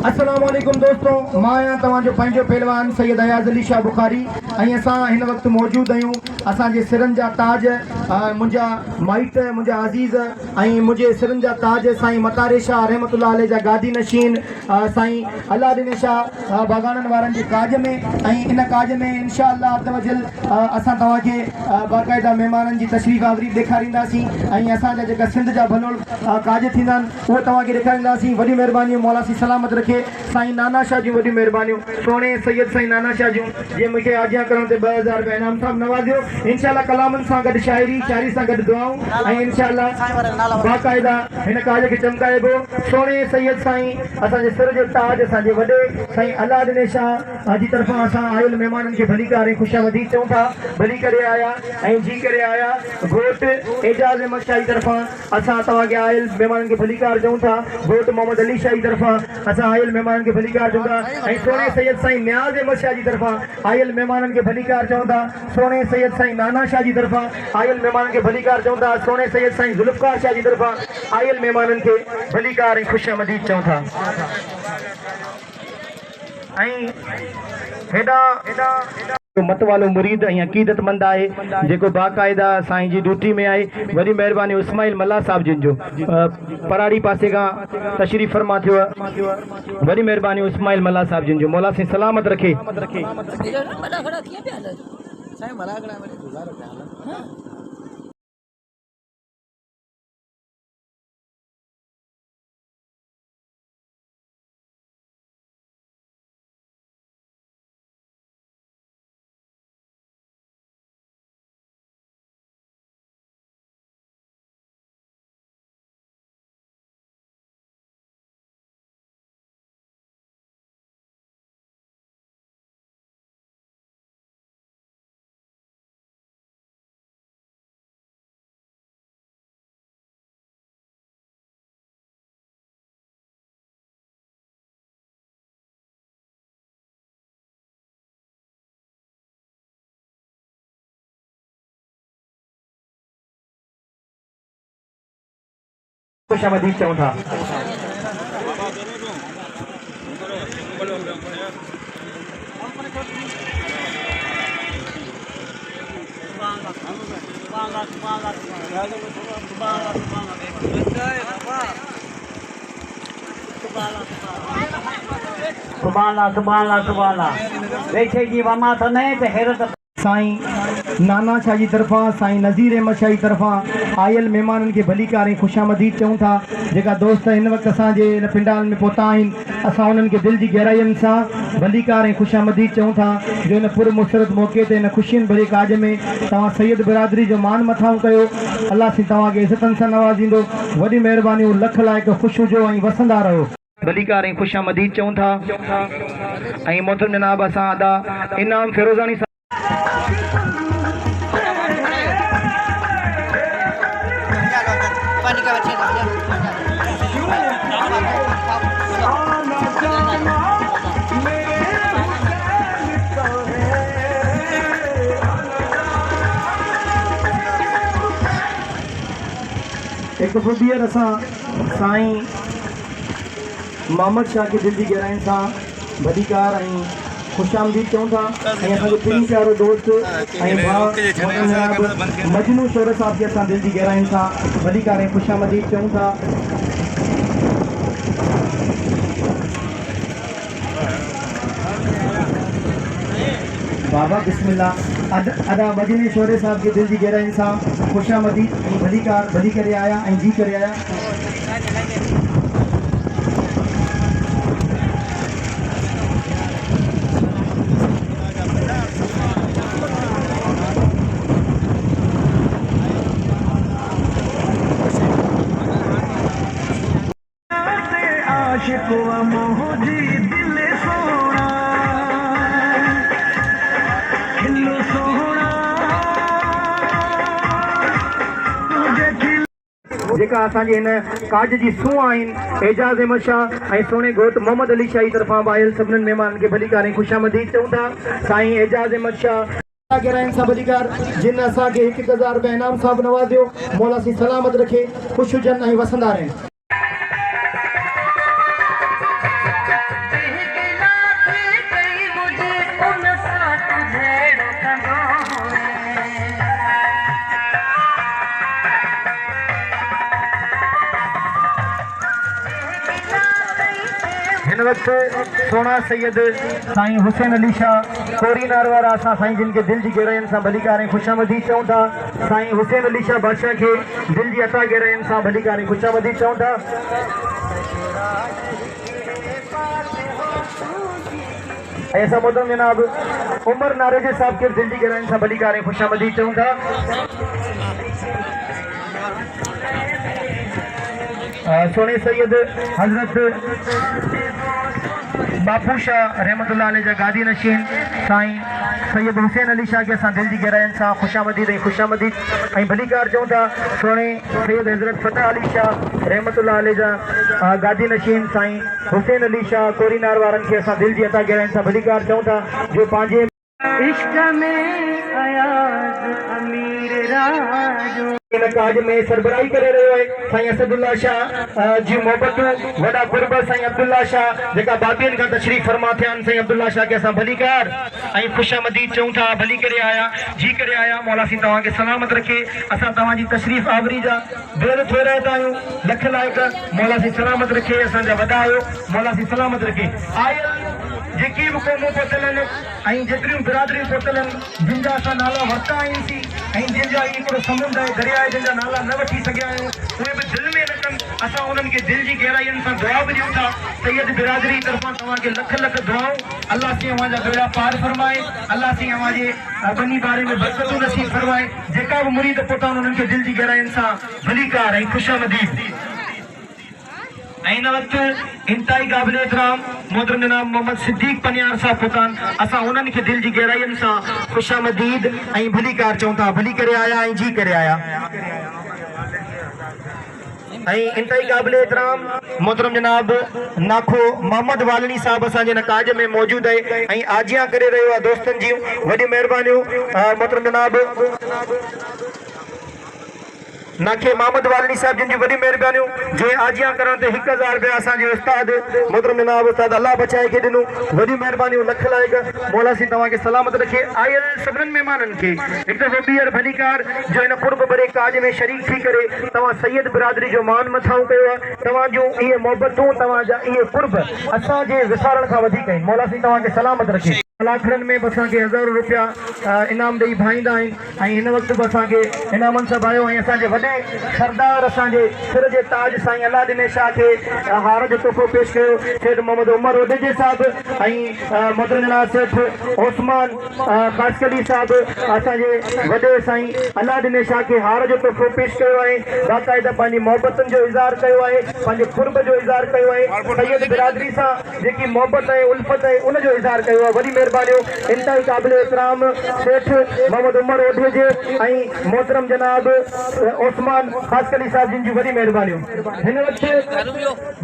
अस्सलाम वालेकुम दोस्तों, मां आहियां तव्हांजो पंहिंजो पहलवान सैयद अयाज़ अली शाह बुखारी ऐं असां हिन वक़्तु मौजूदु आहियूं। असांजे सिरनि जा ताज मुंहिंजा माइट, मुंहिंजा अज़ीज़ ऐं मुंहिंजे सिरनि जा ताज साईं मतारे शाह रहमतुल्लाह अलैह जा गादी नशीन साईं अलादीन शाह बागाननि वारनि जे काज में। ऐं इन काज में इंशाअल्लाह अज़्ज़वजल असां तव्हांखे बाक़ाइदा महिमाननि जी तशरीफ़ आवरी ॾेखारींदासीं ऐं असांजा जेका सिंध जा भलोड़ काज थींदा आहिनि उहे तव्हांखे ॾेखारींदासीं। वॾी महिरबानी मौला सी सलामत रखे। साईं नाना शाह जूं वॾियूं महिरबानियूं, सोने सैयद साईं नाना शाह जूं जे मूंखे आज्ञा करण ते 2000 रुपया इनाम सां नवाज़ियो। इंशाअल्लाह कलामनि सां गॾु शाइरी सां गॾु दुआऊं ऐं इंशाअल्लाह बाक़ाइदा हिन काज खे चमकाइबो। सोने सैयद साईं असांजे सिर जो ताज, असांजे वॾे साईं अलादीन शाह जी तरफ़ां असां आयल महिमाननि खे भलीकार ऐं ख़ुशामदीद चऊं था। भली करे आया ऐं जी करे आया। घोट एजाज़ अहमद शाह जी तरफ़ां असां तव्हांखे आयल महिमाननि खे भलीकार चऊं था। घोट मोहम्मद अली शाह जी तरफ़ां असां आयल महिमाननि खे भलीकार चऊं था। ऐं सोने सैयद साईं नियाज़ अहमद शाह जी तरफ़ां आयल महिमाननि खे भलीकार चऊं था। सोने सैयद साईं नाना शाह जी तरफ़ां आयल महिमाननि खे भलीकार चऊं था। सोने सैयद साईं ज़ुल्फ़कार शाह जी तरफ़ां आयल महिमाननि खे भलीकार ऐं ख़ुशामदीद चऊं था। ऐं हेॾा मत वालो मुरीद ऐं अक़ीदतमंद आहे जेको बाक़ाइदा साईं जी ड्यूटी में आहे। वॾी महिरबानी इस्माइल मल्ला साहिब जिन जो पराड़ी पासे खां तशरीफ़ फरमा थियो। वॾी महिरबानी इस्माइल मल्ला साहिब जिन जो मौला साईं सलामत रखे। ख़ुशामदीद चऊं था। साईं नाना शाह जी तरफ़ां साईं नज़ीर अहमद शाह जी तरफ़ां आयल महिमाननि खे भलीकार ऐं ख़ुशामदीद चऊं था। जेका दोस्त हिन वक़्तु असांजे हिन पिंडाल में पहुता आहिनि असां उन्हनि खे दिलि जी गहराइयुनि सां भलीकार ऐं ख़ुशामदीद चऊं था जो हिन पुर मुसरत मौक़े ते हिन ख़ुशियुनि भरे काज में तव्हां सैयद बिरादरी जो मान मथां कयो। अलाह साईं तव्हांखे इज़तनि सां नवाज़ींदो। वॾी महिरबानी लख लाइक़ु ख़ुशि हुजो ऐं वसंदा रहो। भलीकार ऐं ख़ुशामदीद चऊं था। ऐं मोहतरम जनाब असां अदा इनाम फिरोज़ानी एक दफ़ो ॿीहर असां साईं मोहम्मद शाह खे दिलि जी गहराइनि सां भलीकार ऐं ख़ुशामदीद चऊं था। ऐं असांजो प्रिय प्यारो दोस्त ऐं भाउ मजनू शोर साहिब खे असां दिलि जी गहराइनि सां भलीकार ऐं ख़ुशामदीद चऊं था। बाबा बिस्मिल्लाह अदा मजनू शोर साहिब खे दिलि जी गहराइनि सां ख़ुशामदीद ऐं भलीकार भली करे आया ऐं जी करे आया। जेका असांजे हिन काज जी सूंह आहिनि एजाज़ अहमद शाह ऐं सोने घोट मोहम्मद अली शाह जी तरफ़ां आयल सभिनीनि महिमाननि खे भलीकार ऐं ख़ुशामदीद चऊं था। साईं एजाज़ अहमद शाह गिराइन सां भलीकार जिन असांखे 1000 रुपया इनाम सां बि नवाज़ियो। मौला सी सलामत रखे, ख़ुशि हुजनि ऐं वसंदा रहनि। हिन वक़्तु सोना सैयद साईं हुसैन अली शाह कोरी नारवारा असां साईं जिन खे दिलि जी गहराइयुनि सां भलीकार ऐं ख़ुशामदीद चऊं था। साईं हुसैन अली शाह बादशाह खे दिलि जी अता गहराइयुनि सां भलीकार ऐं ख़ुशामदीद चऊं था। ऐं असां मोहतरम जनाब उमर नारेजे साहब खे दिलि जी गहराइयुनि सां भलीकार ऐं ख़ुशामदीद चऊं था। सोने सैयद हजरत बापू शाह रहमतुल्लाह अलैह जा गादी नशीन साईं सैयद हुसैन अली शाह के असां दिलि जी गहराइयुनि सां ख़ुशामदीद ऐं ख़ुशामदीद ऐं भलीकार चऊं था। सोने सैयद हजरत फतेह अली शाह रहमतुल्लाह अलैह जा गादी नशीन साईं हुसैन अली शाह कोरी नार वारनि खे असां दिलि जी अता गहराइयुनि सां भलीकार चऊं था जो पंहिंजे इश्क में अयाज़ अमीर राजो इन काज में सरबराही करे रहियो आहे। साईं असदुल्ला शाह जी मोहबतूं वॾा कुर्ब साईं अब्दुल्ला शाह जेका बाबियनि खां तशरीफ़ फरमा थिया आहिनि। साईं अब्दुल्ला शाह खे असां भलीकार ऐं ख़ुशामदीद चऊं था। भली करे आया जी करे आया मौला साईं तव्हांखे सलामत रखे। असां तव्हांजी तशरीफ़ आवरी जा बेर थिए रहंदा आहियूं। लख लाइक़ मौला साईं सलामत रखे। असांजा वॾा आहियो मौला साईं सलामत रखे। आयल जेकी बि क़ौमूं पहुतल आहिनि ऐं जेतिरियूं बिरादरियूं पहुतल आहिनि जिन जा असां नाला वरिता आहियूं ऐं जिन जा हिकिड़ो समुंड आहे दरिया आहे जिन जा नाला न वठी सघिया आहियूं उहे बि दिलि में रखनि। असां उन्हनि खे दिलि जी गहराइयुनि सां दुआ बि ॾियूं था। सैयद बिरादरी तरफ़ां तव्हांखे लख लख दुआऊं। अल्लाह साईं अव्हां जा बेड़ा पार फरमाए। अल्लाह साईं अव्हां जे बनी बारे में बरकतूं नसीब फरमाए। जेका बि मुरीद पहुता आहिनि उन्हनि खे दिलि जी गहराइयुनि सां भलीकार ऐं ख़ुशामदीद ऐं हिन वक़्तु इंतहाई क़ाबिल एहतराम मोहतरम जनाब मोहम्मद सिद्दीक पनियार साहब पहुता असां उन्हनि खे दिलि जी गहराइयुनि सां ख़ुशामदीद ऐं भलीकार चऊं था। भली करे आया ऐं जी करे आया। ऐं इंतहाई क़ाबिल एहतराम मोहतरम जनाब नाखो मोहम्मद वालनी साहब असांजे हिन काज में मौजूदु आहे ऐं आजियां करे रहियो आहे दोस्तनि जूं वॾी महिरबानियूं। मोहतरम जनाब नाखे मोहम्मद वालनी साहब जिन जी वॾी महिरबानियूं जे आजियां करण ते 1000 रुपया असांजे उस्ताद मोहतरम जनाब उस्ताद अल्लाह बचाए खे ॾिनो। वॾी महिरबानियूं लख लाइक़ मौला साईं तव्हांखे सलामत रखे। आयल सभिनीनि महिमाननि खे हिकु दफ़ो ॿीहर भलीकार जो हिन कुर्ब भरे काज में शरीक थी करे तव्हां सैयद बिरादरी जो मान मथाऊं कयो आहे। तव्हांजूं इहे मोहबतूं तव्हांजा इहे कुर्ब असांजे विसारण खां वधीक आहिनि। मौला साईं तव्हांखे सलामत रखे। लाखड़नि में बि असांखे 1000 रुपया इनाम ॾेई भाईंदा आहिनि ऐं हिन वक़्तु बि असांखे इनामनि सां भायो ऐं असांजे वॾे सरदार असांजे सिर जे ताज साईं अला दिने शाह खे हार जो तोहफ़ो पेश कयो। सेठ मोहम्मद उमर ओडेजे साहब ऐं मोहतरम जनाब सेठ ओस्मान ख़ासकली साहब असांजे वॾे साईं अला दिने शाह खे हार जो तोहफ़ो पेश कयो आहे। बाक़ाइदा पंहिंजी मोहबतुनि जो इज़हार कयो आहे पंहिंजे कुर्ब जो इज़हार कयो आहे। सैयद बिरादरी सां जेकी मोहबत आहे उल्फत आहे उनजो इज़हार कयो आहे। वॾी इंतहाई क़ाबिल एहतराम सेठ मोहम्मद उमर ओडेजे ऐं मोहतरम जनाब ओस्मान ख़ासकली साहब जिन जी वॾी महिरबानियूं। हिन वक़्तु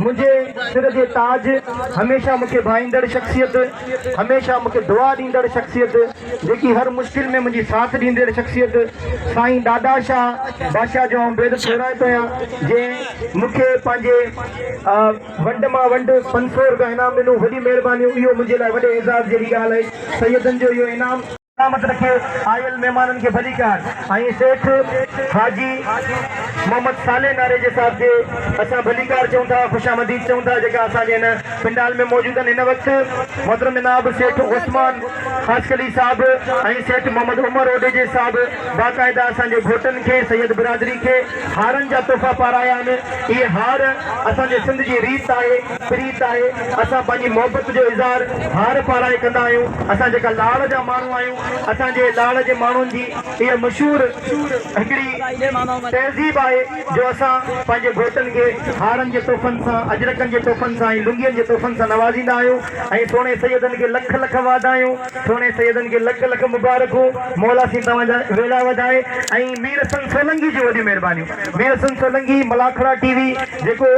मुंहिंजे सिर जे ताज हमेशह मूंखे भाईंदड़ शख़्सियत हमेशह मूंखे दुआ ॾींदड़ शख़्सियत जेकी हर मुश्किल में मुंहिंजी साथ ॾींदड़ शख़्सियत साईं ॾाॾा शाह बादशाह जो बेद फेराए थो आहियां जंहिं मूंखे पंहिंजे वंड मां वंड 500 रुपया इनाम ॾिनो। वॾी महिरबानियूं। इहो मुंहिंजे लाइ वॾे एज़ाज़ जहिड़ी ॻाल्हि आहे। सैयदनि जो इहो इनाम सलामत रखे। आयल महिमाननि खे भलीकार ऐं सेठ हाजी मोहम्मद साले नारेजे साहब खे असां भलीकार चऊं था ख़ुशामदीद चऊं था जेका असांजे हिन पिंडाल में मौजूदु आहिनि। हिन वक़्तु मोहतरम जनाब सेठ ओस्मान ख़ासकली साहब ऐं सेठ मोहम्मद उमर ओडेजे साहब बाक़ाइदा असांजे घोटनि खे सैयद बिरादरी खे हारनि जा तोहफ़ा पाराया आहिनि। इहे हार असांजे सिंध जी रीत आहे प्रीत आहे। असां पंहिंजी मोहबत जो इज़हार हार पाराए कंदा आहियूं। असां जेका लाड़ जा माण्हू आहियूं असांजे लाड़ जे माण्हुनि जी इहा मशहूर हिकिड़ी तहज़ीब आहे जो असां पंहिंजे घोटनि खे हारनि जे तोहफ़नि सां अजरकनि जे तोहफ़नि सां ऐं लुंगियुनि जे तोहफ़नि सां नवाज़ींदा आहियूं ऐं सोणे सैयदनि खे लख लख वाधायूं। सोणे सैयदनि खे लख लख मुबारकूं। मौला साईं तव्हांजा वेला वधाए ऐं मीर हसन सोलंगी जी वॾी महिरबानियूं। मीर हसन सोलंगी मलाखड़ा टीवी जेको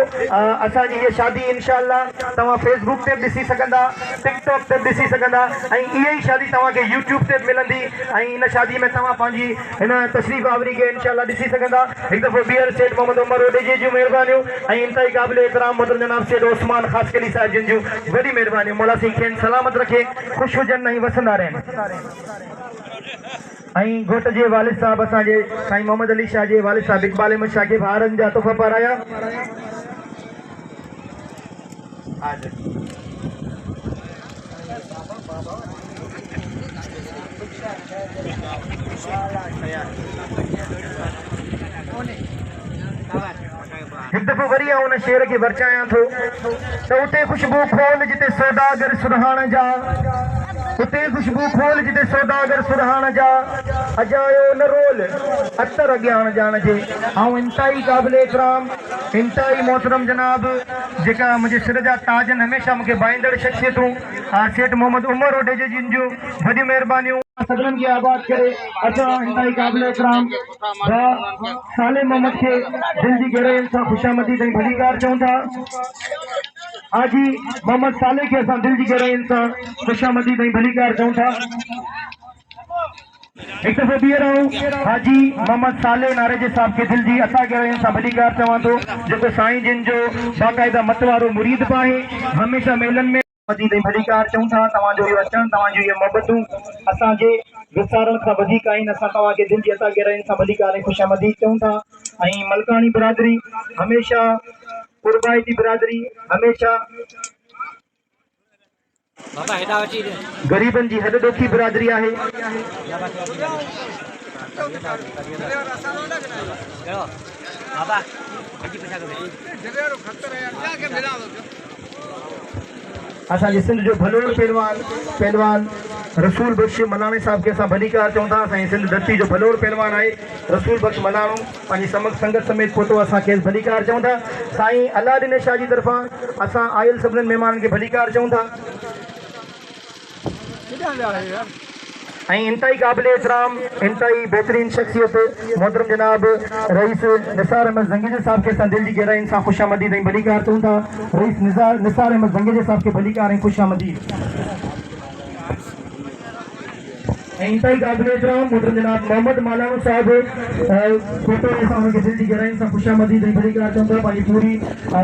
असांजी इहा शादी इंशाअल्लाह तव्हां फेसबुक ते बि ॾिसी सघंदा टिकटॉक ते बि ॾिसी सघंदा ऐं इहा ई शादी तव्हांखे यूट्यूब ते मिलंदी ऐं इन शादी में तव्हां पंहिंजी हिन तशरीफ़ आवरी खे इंशाअल्लाह ॾिसी सघंदा। हिकु दफ़ो ॿीहर सेठ मोहम्मद उमर ओडेजे जूं महिरबानियूं ऐं इंतहाई क़ाबिल एहतराम मोहतरम जनाब सेठ ओस्मान ख़ासकली साहब जिन जूं वॾी महिरबानियूं। मौला साईं खेनि सलामत रखे ख़ुशि हुजनि ऐं वसंदा रहनि। ऐं घोट जे वालिद साहब असांजे साईं मोहम्मद अली शाह जे वालिद साहब इक़बाल अहमद शाह खे हारनि जा तोहफ़ा पाराया। एक दफ़ो वरी उन शेर के वरचायां थो तो उते खुशबू खोल जिते सौदागर सुरहान जा, उते खुशबू खोल जिते सौदागर सुरहान जा, अजायो न रोल अतर अज्ञान जान जे। ऐं इंतहाई क़ाबिले इकराम, इंतहाई मोहतरम जनाब जेका मुंहिंजे सिर जा ताजन, हमेशह मूंखे बाईंदड़ शख्सियतूं सेठ मोहम्मद उमर ओडेजे जिन जूं वॾियूं महिरबानियूं सभिनीनि खे आबाद करे। असां इंतहाई क़ाबिले इकराम साले मोहम्मद खे दिल जी गहराइयुनि सां ख़ुशामदी ऐं भलीकार चऊं था। हाजी मोहम्मद साले के असां दिल जी गहराइयुनि सां ख़ुशामदी ऐं भलीकार चऊं था। एक दफ़ो बीह रहूं हाजी मोहम्मद साले नारे जे साहब के दिल जी अता गहराइयुनि सां भलीकार चवां थो, जेको साईं जिन जो बाक़ाइदा मत वारो मुरीद बि आहे। हमेशह मेलनि में मदीद ऐं भलीकार चऊं था। तव्हांजो इहो अचणु, तव्हांजो इहे मोहबतूं असांजे विसारण खां वधीक आहिनि। असां तव्हांखे दिल जी अता गहराइयुनि सां भलीकार ऐं ख़ुशामदी चऊं था। ऐं मलकानी बिरादरी हमेशह, कुर्बाइती बिरादरी हमेशह, गरीबन जी हद ॾोखी बिरादरी आहे। असांजे सिंध जो भलोड़ पहलवान रसूल बख्श मलाणी साहब के असां भलीकार चऊं था। असांजी सिंध धरती जो भलोड़ पहलवान आहे रसूल बख्श मलाणो, पंहिंजी संगत समेत पहुतो असांखे भलीकार चऊं था। साईं अलादीन शाह जी तरफ़ां असां आयल सभिनीनि महिमाननि खे भलीकार चऊं था। ऐं इंतहाई क़ाबिले इकराम, इंतहाई बेहतरीन शख्सियत मोहतरम जनाब रईस निसार अहमद ज़ंगीज़े साहब के असां दिल जी गहराइयुनि सां ख़ुशामदी ऐं भलीकार चऊं था। रईस निसार अहमद ज़ंगीज़े साहब के भलीकार ऐं ख़ुशामदी। ऐं इंतहाई क़ाबिले इकराम मोहतरम जनाब मोहम्मद मौलाना साहब फोटो असां उनखे दिल जी गहराइयुनि सां ख़ुशामदी ऐं भलीकार चऊं था। पंहिंजी पूरी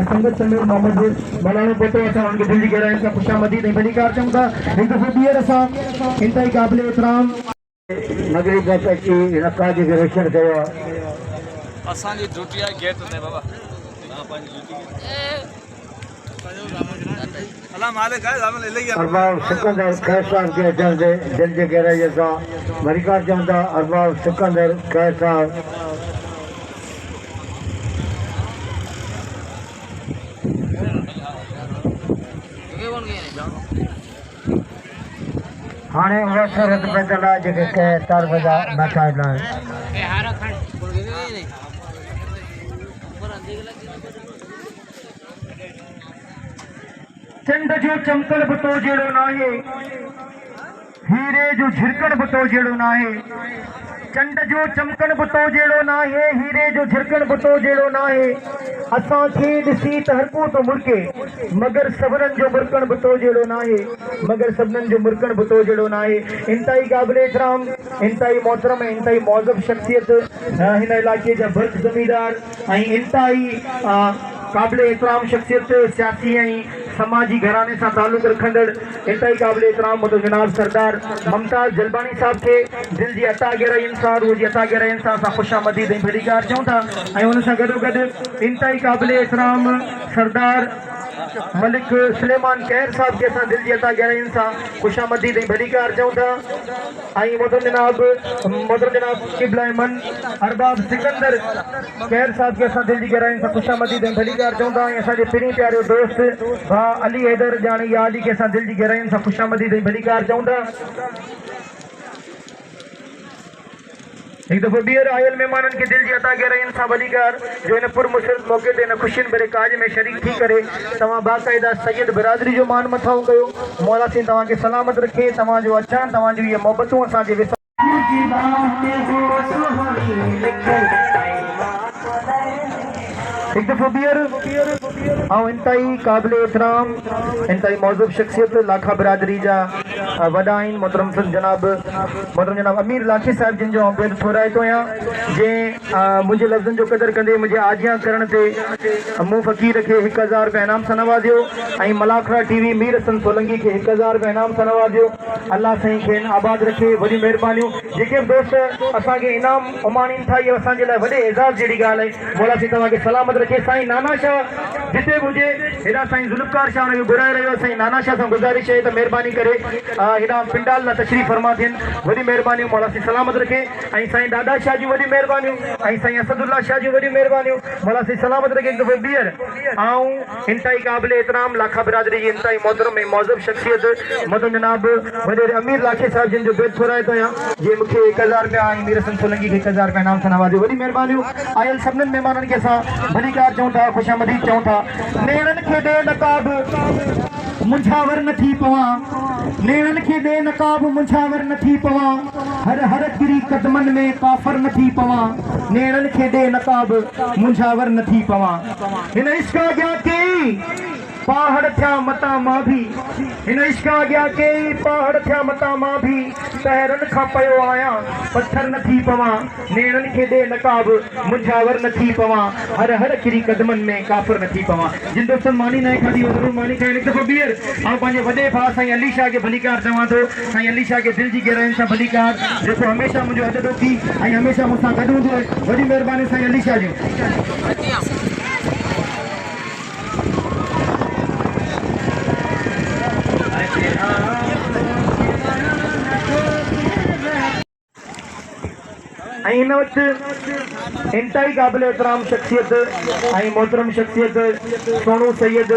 संगत समेत मोहम्मद मौलाना फोटो असां उनखे दिल जी गहराइयुनि सां ख़ुशामदी ऐं भलीकार चऊं था। हिकु दफ़ो ॿीहर असां इंतहाई क़ाबिले इकराम नगरी बस अची हिन काज खे रोशन कयो आहे। असांजी ड्यूटी आहे गेट ते बाबा अरबाब सिकंदर कैद साहब के अचण ते दिल जे गहराईअ सां भलीकार चऊं था। अरबाब सिकंदर कैद साहब हाणे उहा सूरत बदल आहे जेके कंहिं तरफ़ जा वेठा आहिनि। चंड जो चमकण बि तो जहिड़ो नाहे, हीरे जो झिरकण बि तो जहिड़ो नाहे। चंड जो चमकण बि तो जहिड़ो नाहे, हीरे जो झिरकण बि तो जहिड़ो नाहे। असांखे ॾिसी त हर को थो मुड़के, मगर सभिनीनि जो मुड़कण बि तो जहिड़ो नाहे, मगर सभिनीनि जो मुड़कण बि तो जहिड़ो नाहे। इंतहाई क़ाबिले इकराम, इंतहाई मोहतरम ऐं इंतहाई मौज़ब शख्सियत हिन इलाइक़े जा भर्त ज़मींदार ऐं इंतहाई क़ाबिले इकराम शख्सियत सियासी ऐं समाजी घराने सां ताल्लुक़ रखंदड़ इंतहाई क़ाबिले इकराम मुंहिंजो जनाब सरदार मुमताज़ जलबानी साहब खे दिल जी अता गहराइयुनि सां, रूह जी अता गहराइयुनि सां असां ख़ुशामदी ऐं भलीकार चऊं था। ऐं हुन सां गॾोगॾु इंतहाई क़ाबिले इकराम सरदार मलिक सुलेमान कैर साहब के असां दिल जी अता गहराइयुनि सां ख़ुशामदी ऐं भलीकार चऊं था। ऐं मोहतरम जनाब क़िबला मन अरबाब सिकंदर कैर साहब के असां दिल जी गहराइयुनि सां ख़ुशामदी ऐं भलीकार चऊं था। ऐं असांजे पहिरीं प्यारे दोस्त भाउ अली हैदर जानी या अली के असां दिल जी गहराइयुनि सां ख़ुशामदी ऐं भलीकार चऊं था। एक दफ़ो ॿीहर आयल महिमाननि खे दिल जी अता गहराइयुनि सां भलीकार जो हिन पुरमुसरत मौक़े ते हिन ख़ुशियुनि भरे काज में शरीक थी करे तव्हां बाक़ाइदा सैयद बिरादरी जो मान मथाऊं कयो। मौला सिंह तव्हांखे सलामत रखे। तव्हांजो अचणु, तव्हांजूं इहे मोहबतूं असांजे एक दफ़ो ॿीहर ऐं इंतहाई क़ाबिले इकराम, इंतहाई मौज़ूब शख्सियत लाखा बिरादरी जा वॾा आहिनि मोहतरम जनाब अमीर लाखी साहिब जिन जो बेद थोराइतो आहियां, जंहिं मुंहिंजे लफ़्ज़नि जो क़दुरु कंदे मुंहिंजे आजियां करण ते मूं फ़क़ीर खे 1000 रुपया इनाम सां नवाज़ियो ऐं मलाखड़ा टीवी मीर हसन सोलंगी खे 1000 रुपया इनाम सां नवाज़ियो। अल्लाह साईं खे आबाद रखे। वॾियूं महिरबानियूं। जेके बि दोस्त असांखे इनाम उमाणीनि था, इहो असांजे लाइ वॾे एज़ाज़ जहिड़ी ॻाल्हि आहे। मौला साईं तव्हांखे सलामत रखे। साईं नाना शाह जिते बि हुजे हेॾा साईं ज़ुल्फ़कार शाह हुनखे घुराए रहियो आहे। साईं नाना शाह सां गुज़ारिश आहे त महिरबानी करे हेॾा पिंडाल लाइ तशरीफ़ फरमा थियनि। वॾी महिरबानियूं, मौला साईं सलामत रखे। ऐं साईं दादा शाह जूं वॾी महिरबानियूं, ऐं साईं असदुल्ला शाह जूं वॾी महिरबानियूं, मौला साईं सलामत रखे। हिकु दफ़ो ॿीहर ऐं इंतहाई क़ाबिल एतिराम लाखा बिरादरी जी इंतहाई मोहतरम ऐं मौज़ब शख़्सियत मदन जनाब वॾेरे अमीर लाखे साहिब जिन जो बेद थोराए थो आहियां, जे मूंखे 1000 रुपया ऐं मीर हसन सोलंकी खे 1000 रुपया इनाम सां नवाज़ियो। वॾी महिरबानियूं। आयल सभिनीनि महिमाननि खे असां भलीकार चऊं था, ख़ुशामदीद चऊं था। नेणनि खे ॾे नकाब मुंझावर न थी पवां, नेणनि खे ॾे नकाब मुंझावर न थी पवां, हर हर किरी क़दमनि में काफ़र न थी पवां, नेणनि खे ॾे नकाब मुंझावर न थी पवां। हिन इश्क अॻियां कई पहाड़ थिया मता मां भी, हिन इश्क अॻियां कई पहाड़ थिया मता मां भी, पहिरनि खां पियो आहियां पत्थर न थी पवां, नेणनि खे ॾे नकाब मुंझावर न थी पवां, हर हर किरी क़दमनि में काफ़र न थी पवां। जिन दोस्तनि मानी न खाधी हो ज़रूरु मानी खाइनि। हिकु दफ़ो ॿीहर ऐं पंहिंजे वॾे भाउ साईं अली शाह खे भलीकार चवां थो। साईं अली शाह खे दिलि जी गहराइयुनि सां भलीकार, जेको हमेशह मुंहिंजो हद ॾोकी ऐं हमेशह मूंसां गॾु हूंदो आहे। वॾी महिरबानी साईं अली शाह जूं। ऐं हिन वक़्तु इंतहाई क़ाबिल एतिराम शख़्सियत ऐं मोहतरम शख़्सियत सोनू सैयद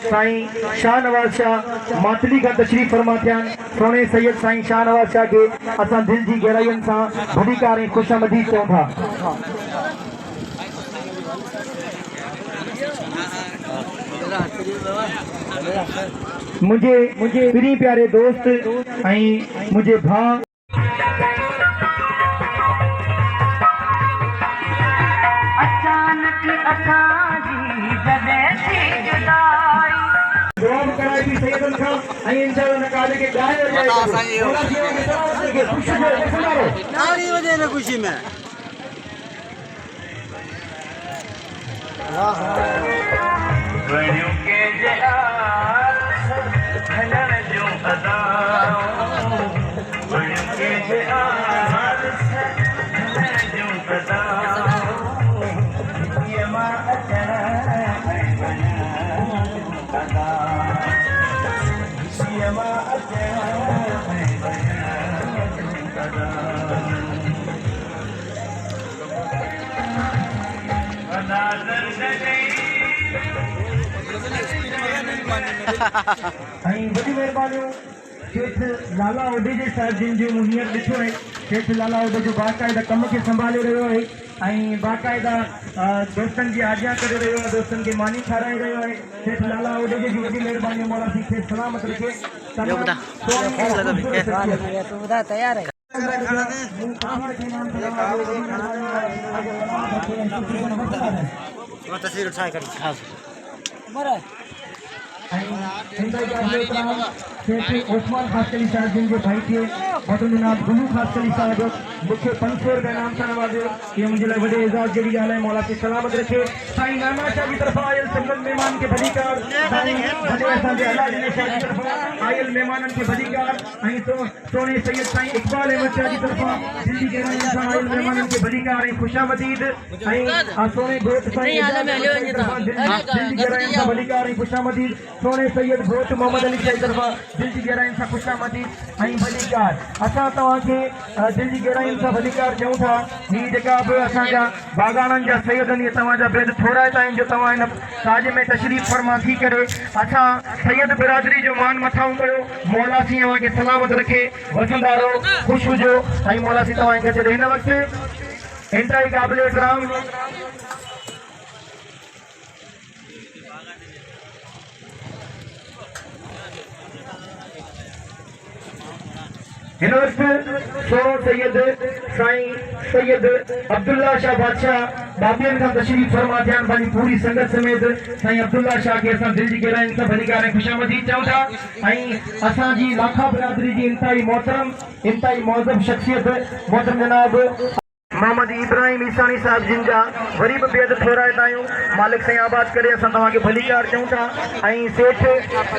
साईं शाहनवाज़ शाह मातली खां तशरीफ़ फरमा थिया आहिनि। सोने सैयद साईं शाहनवाज़ शाह खे असां दिलि जी गहराइयुनि सां भलीकार ऐं ख़ुशामदीद चऊं था। मुंहिंजे प्री प्यारे दोस्त ऐं मुंहिंजे भाउ खुशी में वॾी महिरबानियूं शेख लाला ओडेजे साहिब जिन जो मूं हींअर ॾिठो आहे। शेख लाला ओडे जो बाक़ाइदा कम खे संभाले रहियो आहे ऐं बाक़ाइदा दोस्तनि जी आज्ञा करे रहियो आहे, दोस्तनि खे मानी खाराए रहियो आहे। शेख लाला ओडेजे जी वॾी महिरबानी, मौला साईं खे सलामत रखे। तैयार है तस्वीर उठाए कर शेख ओस्मान खासकली साहब जिन जो भाई थे मदन जनाब गुलू खासकली साहब मूंखे 500 रुपया इनाम सां नवाज़ियो। ये मुंहिंजे लाइ वॾे एज़ाज़ जहिड़ी ॻाल्हि आहे। मौला साईं सलामत रखे। साईं नाना शाह जी तरफ़ां आयल सभिनी महिमान खे भलीकार, असांजे अलाह जी शाह जी तरफ़ां आयल महिमाननि खे भलीकार ऐं सोने सैयद साईं इक़बाल अहमद शाह जी तरफ़ां दिलि जी गहराइयुनि सां आयल महिमाननि खे भलीकार ऐं ख़ुशामदीद ऐं सोने घोट साईं दिलि जी गहराइयुनि सां भलीकार ऐं ख़ुशामदीद। सोने सैयद घोट मोहम्मद अली शाह जी तरफ़ां दिलि जी गहराइयुनि सां ख़ुशामदीद ऐं भलीकार। असां तव्हांखे दिलि जी गहराइयुनि सां भलीकार चऊं था। हीअ जेका बि असांजा बाग़ाननि जा सैयद आहिनि, तव्हांजा बेद थोराइता आहिनि जो तव्हां हिन ताज में तशरीफ़ फरमा थी करे असां सैयद बिरादरी जो मान मथाऊं कयो। मौला साईं तव्हांखे सलामत रखे, वसंदा रहो, ख़ुशि हुजो ऐं मौला साईं तव्हांखे छॾे। हिन वक़्तु इंतहाई क़ाबिल एतिराम हिन वक़्तु सोनो सैयद साईं सैयद अब्दुल्ला शाह बादशाह बाबियन खां तशरीफ़ फरमा थिया आहिनि। पंहिंजी पूरी संगत समेत साईं अब्दुल्ला शाह खे असां दिलि जी गहराइयुनि सां भलीकार ऐं ख़ुशामदीद चऊं था ऐं असांजी लाखा बिरादरी जी इंतहाई मोहतरम इंतहाई मौज़ब शख़्सियत मोहतरम जनाब मोहम्मद इब्राहिम ईसानी साहिब जिन जा वरी बि बेद थोराइता आहियूं। मालिक साईं आबाद करे असां तव्हांखे भलीकार चऊं था ऐं सेठ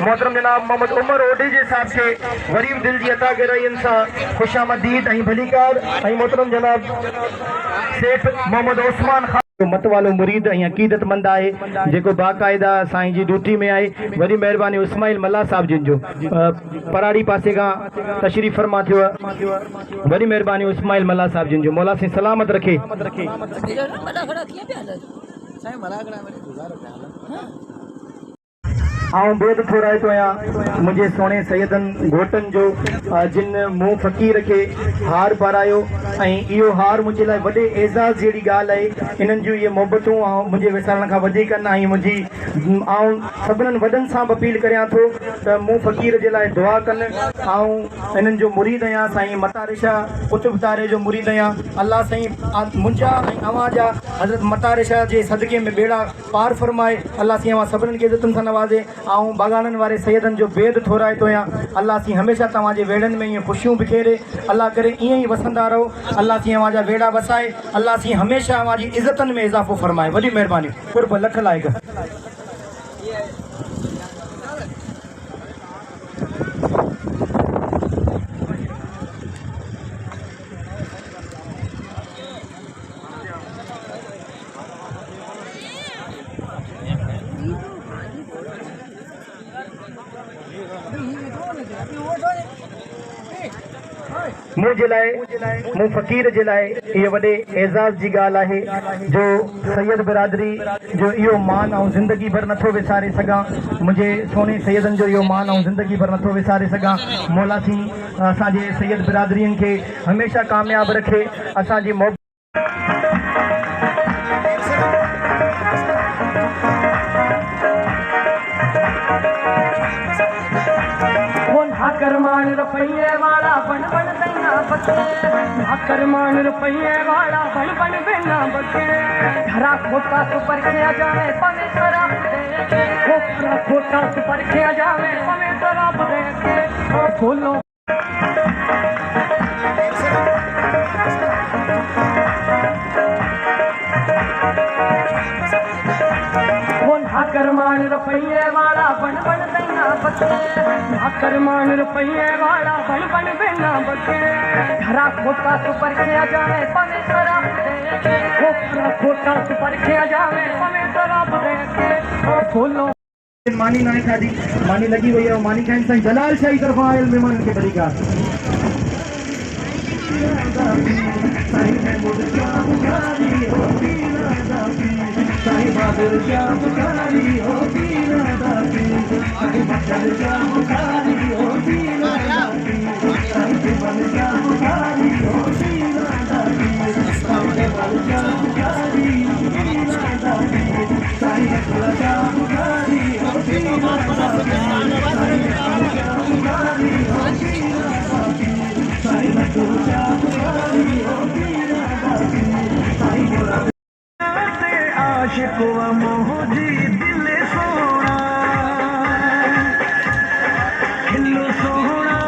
मोहतरम जनाब मोहम्मद उमर ओडेजे साहिब खे वरी बि दिलि जी अता गहराइयुनि सां ख़ुशामदीद ऐं भलीकार ऐं मोहतरम जनाब सेठ मोहम्मद ओस्मान मत वालो मुरीद ऐं अक़ीदतमंद आहे जेको बाक़ाइदा साईं जी ड्यूटी में आहे। वॾी महिरबानी इस्माइल मल्ला साहिब जिन जो पराड़ी पासे खां तशरीफ़ फरमा थियो आहे। वॾी महिरबानी इस्माइल मल्ला साहिब जिन जो मौला साईं सलामत रखे। आऊं बेद थोराए तो आहियां मुंहिंजे सोणे सैयदनि घोटनि जो जिन मूं फ़क़ीर खे हार पारायो ऐं इहो हार मुंहिंजे लाइ वॾे एज़ाज़ जहिड़ी ॻाल्हि आहे। इन्हनि जूं इहे मोहबतूं ऐं मुंहिंजे विसारण खां वधीक न ऐं मुंहिंजी आऊं सभिनीनि वॾनि सां बि अपील करियां थो त मूं फ़क़ीर जे लाइ दुआ कनि। ऐं इन्हनि जो मुरीद आहियां साईं मतारिशा कुतुब तारे जो मुरीद आहियां। अल्लाह साईं मुंहिंजा ऐं अव्हां जा हज़रत मतारिशा जे सदके में बेड़ा पार फरमाए। अल्लाह साईं अव्हां सभिनीनि खे इज़तुनि सां नवाज़े। ऐं बागाननि वारे सैयदनि जो बेद थोराए थो आहियां। अल्लाह साईं हमेशह तव्हांजे वेड़नि में ईअं ख़ुशियूं बिखेरे। अल्लाह करे ईअं ई वसंदा रहो। अल्लाह साईं अव्हां जा वेड़ा वसाए। अल्लाह साईं हमेशह अव्हां जी इज़तनि में इज़ाफ़ो फरमाए। वॾी महिरबानी कुर्ब लख लाइक़। मुझे लाए मूं फ़क़ीर जे लाइ इहे वॾे एज़ाज़ जी ॻाल्हि आहे जो सैयद बिरादरी जो इहो मान ऐं ज़िंदगी भर नथो विसारे सघां। मुंहिंजे सोने सैयदनि जो इहो मान ऐं ज़िंदगी भर नथो विसारे सघां। मौला साईं असांजे सैयद बिरादरीअ खे हमेशह कामयाबु रखे। असांजी आकरमान रुपये वाला बन बन देना बचे। आकरमान रुपये वाला बन बन देना बचे। घरा खोटा तो परखे आ जावे पवे शराब दे के। घरा खोटा तो परखे आ जावे पवे शराब दे के। खोलो आकरमान रुपये वाला बन बन देना बचे। आकरमान रुपये वाला बन बन देना बचे। घरा खोटा तो परखे आ जावे पवे शराब दे के। घरा खोटा तो परखे आ जावे पवे शराब दे के। खोलो मानी ना खाधी मानी लगी वही है। मानी खाइन साईं जलाल शाही तरफा आयल मेहमान के बड़ी ॻाल्हि। आशिक व मोहजी दिल सोना खिल्लो सोना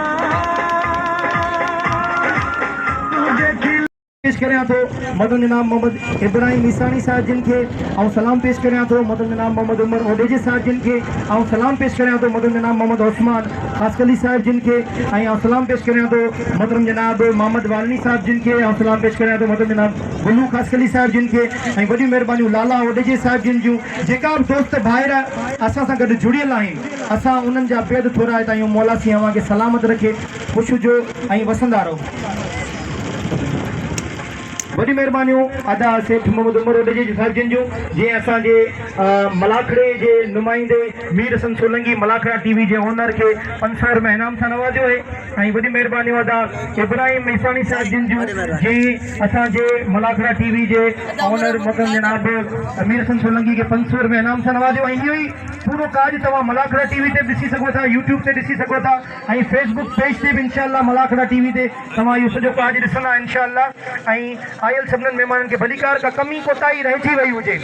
पेश करियां थो मदन जनाब मोहम्मद इब्राहिम ईसानी साहिब जिन खे ऐं सलाम पेश करियां थो मदन जनाब मोहम्मद उमर ओडेजे साहिब जिन खे ऐं सलाम पेश करियां थो मदन जनाब मोहम्मद उस्मान खासकली साहिब जिन खे ऐं सलाम पेश करियां थो मदन जनाब मोहम्मद वालनी साहिब जिन खे ऐं सलाम पेश करियां थो मदन जनाब गुलू खासकली साहिब जिन खे ऐं वॾियूं महिरबानियूं लाला ओडेजे साहिब जिन जूं जेका बि दोस्त भाइर असां सां गॾु जुड़ियल आहिनि। असां उन्हनि जा बेद थोराए था आहियूं। मौला साईं अव्हां खे सलामत रखे ख़ुशि हुजो ऐं वसंदा रहो। वॾी महिरबानियूं अदा सेठ मोहम्मद उमर ओडेजे साहिब जिन जूं जीअं असांजे मलाखड़े जे नुमाइंदे मीर हसन सोलंकी मलाखड़ा टीवी जे ओनर खे 500 रुपया इनाम सां नवाज़ियो आहे। ऐं वॾी महिरबानियूं अदा इब्राहिम ईसानी साहिब जिन जूं जीअं असांजे मलाखड़ा टीवी जे ओनर मदन जनाब मीर हसन सोलंकी खे 500 रुपया इनाम सां नवाज़ियो। ऐं इहो ई पूरो काज तव्हां मलाखड़ा टीवी ते ॾिसी सघो था, यूट्यूब ते ॾिसी सघो था ऐं फेसबुक पेज ते बि इंशाअल्लाह मलाखड़ा टीवी ते तव्हां इहो सॼो काज ॾिसंदा इंशाअल्लाह। ऐं आयल सभिनीनि महिमाननि खे भलीकार का कमी कोताही रहिजी वई हुजे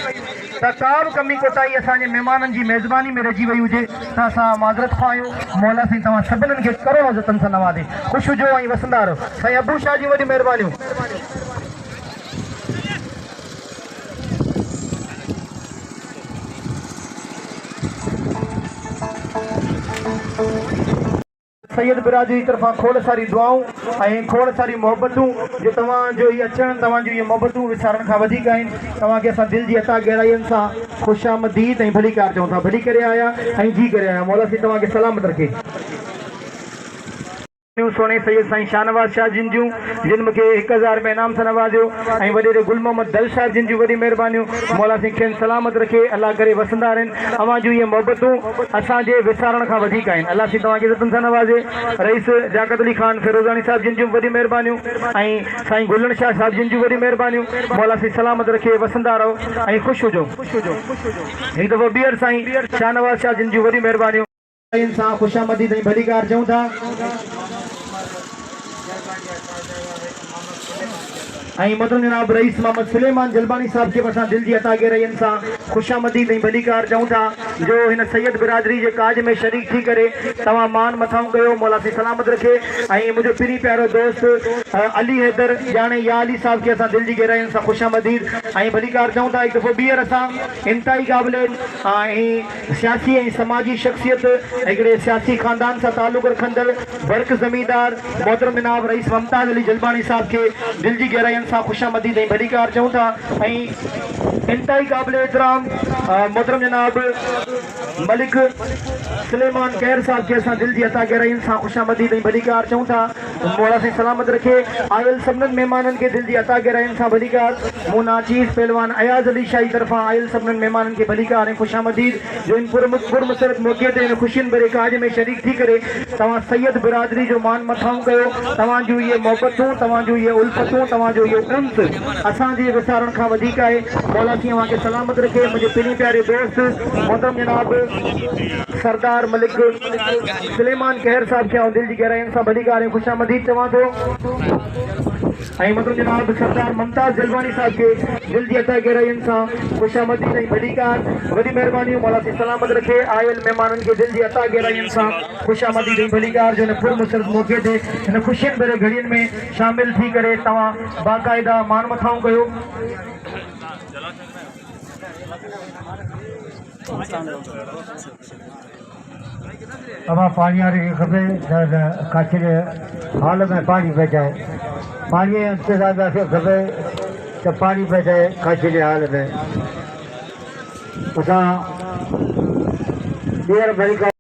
त का बि कमी कोताही असांजे महिमाननि जी मेज़बानी में रहिजी वई हुजे त असां माज़रत खां आहियूं। मौला साईं तव्हां सभिनीनि खे करोड़ इज़तनि सां नवाज़े। ख़ुशि हुजो ऐं वसंदा रहो। साईं अबू शाह जी वॾी महिरबानियूं। सैयद बिरादरी तरफ़ां खोड़ सारी दुआऊं ऐं खोड़ सारी मोहबतूं जो तव्हांजो इहे अचणु तव्हांजो इहे मोहबतूं विसारण खां वधीक आहिनि। तव्हांखे असां दिलि जी अता गहराइयुनि सां ख़ुशामदीद ऐं भली कार चऊं था। भली करे आया ऐं जी करे आया। मौला साईं तव्हांखे सलामत रखे। सोने सैयद साईं शाहनवाज़ शाह जिन जूं जिन मूंखे 1000 रुपया इनाम सां नवाज़ियो ऐं वॾेरे गुल मोहम्मद दल साहिब जिन जूं वॾी महिरबानियूं। मौला साईं खेनि सलामत रखे। अल्लाह करे वसंदा रहनि। अवां जूं इहे मोहबतूं असांजे विसारण खां वधीक आहिनि। अल्लाह साईं तव्हांखे इज़तुनि सां नवाज़े। रईस जाकत अली ख़ान फिरोज़ानी साहिब जिन जूं वॾी महिरबानियूं ऐं साईं गुलण शाह साहिब जिन जूं वॾी महिरबानियूं। मौला साईं सलामत रखे, वसंदा रहो ऐं ख़ुशि हुजो। हिकु दफ़ो ॿीहर साईं शाहनवाज़ शाह जिन जूं वॾी महिरबानियूं सां ख़ुशामदीद ऐं भली कार चऊं था। ऐं मोहतरम जनाब रईस मोहम्मद सुलेमान जलबानी साहब खे असां दिलि जी अता गहराइयुनि सां ख़ुशामदीद ऐं भली कार चऊं था जो हिन सैयद बिरादरी जे काज में शरीक थी करे तव्हां मान मथां कयो। मौला साईं सलामत रखे। ऐं मुंहिंजो पिरी प्यारो दोस्त अली हैदर ॼाणे या अली साहब खे असां दिलि जी गहराइयुनि सां ख़ुशामदीद ऐं भली कार चऊं था। हिकु दफ़ो ॿीहर असां इंतिहाई क़ाबिलियत ऐं सियासी ऐं समाजी शख़्सियत हिकिड़े सियासी ख़ानदान सां तालुक़ रखंदड़ बर्क ज़मींदार मोहतरम जनाब रईस मुमताज़ अली जलबानी साहब खे दिलि जी गहराइयुनि सां ख़ुशामदीद ऐं भली कार चऊं था। ऐं इंतिहाई क़ाबिल एहतराम मोहतरम जनाब मलिक सुलेमान कैर साहब खे असां दिलि जी अता गहराइयुनि सां ख़ुशामदीद ऐं भली कार चऊं था। मौला साईं सलामत रखे। आयल सभिनीनि महिमाननि खे दिलि जी अता गहराइयुनि सां भली कार। मूं नाचीज़ पहलवान अयाज़ अली शाही तरफ़ां आयल सभिनीनि महिमाननि खे भली कार ऐं ख़ुशामदीद जो इन पुरमसरत मौक़े ते इन ख़ुशियुनि भरे काज में शरीक थी करे तव्हां सैयद बिरादरी जो मान मथाऊं कयो। तव्हांजूं इहे मोहबतूं, तव्हांजूं इहे उल्फतूं, तव्हांजो इहो उन्स असांजे विसारण खां वधीक आहे। मौला साईं तव्हांखे सलामत रखे। मुंहिंजे पिनी प्यारे दोस्त मोहतरम जनाब सरदार मलिक सुलेमान कहर साहब खे दिलि जी गहराइयुनि सां भली कार ऐं ख़ुशामदीद चवां थो। ऐं मोहतरम जनाब सरदार मुमताज़ जलवानी साहब खे दिलि जी अता गहराइयुनि सां ख़ुशामदीद ऐं भली कार वॾी महिरबानियूं। मौला साईं सलामत रखे। आयल महिमाननि खे दिलि जी अता गहराइयुनि सां ख़ुशामदीद ऐं भली कार जो हिन पुरमसरत मौक़े ते हिन ख़ुशियुनि भरे घड़ियुनि में शामिल थी करे तव्हां बाक़ाइदा मान मथाऊं कयो। तव्हां पाणी वारे खे खपे कच्छ जे हाल में पाणी पहुचाए। पाणी जो इंतज़ाम खे खपे त पाणी पहुचाए कच्छ जे हाल में। असां ॿीहर भली कार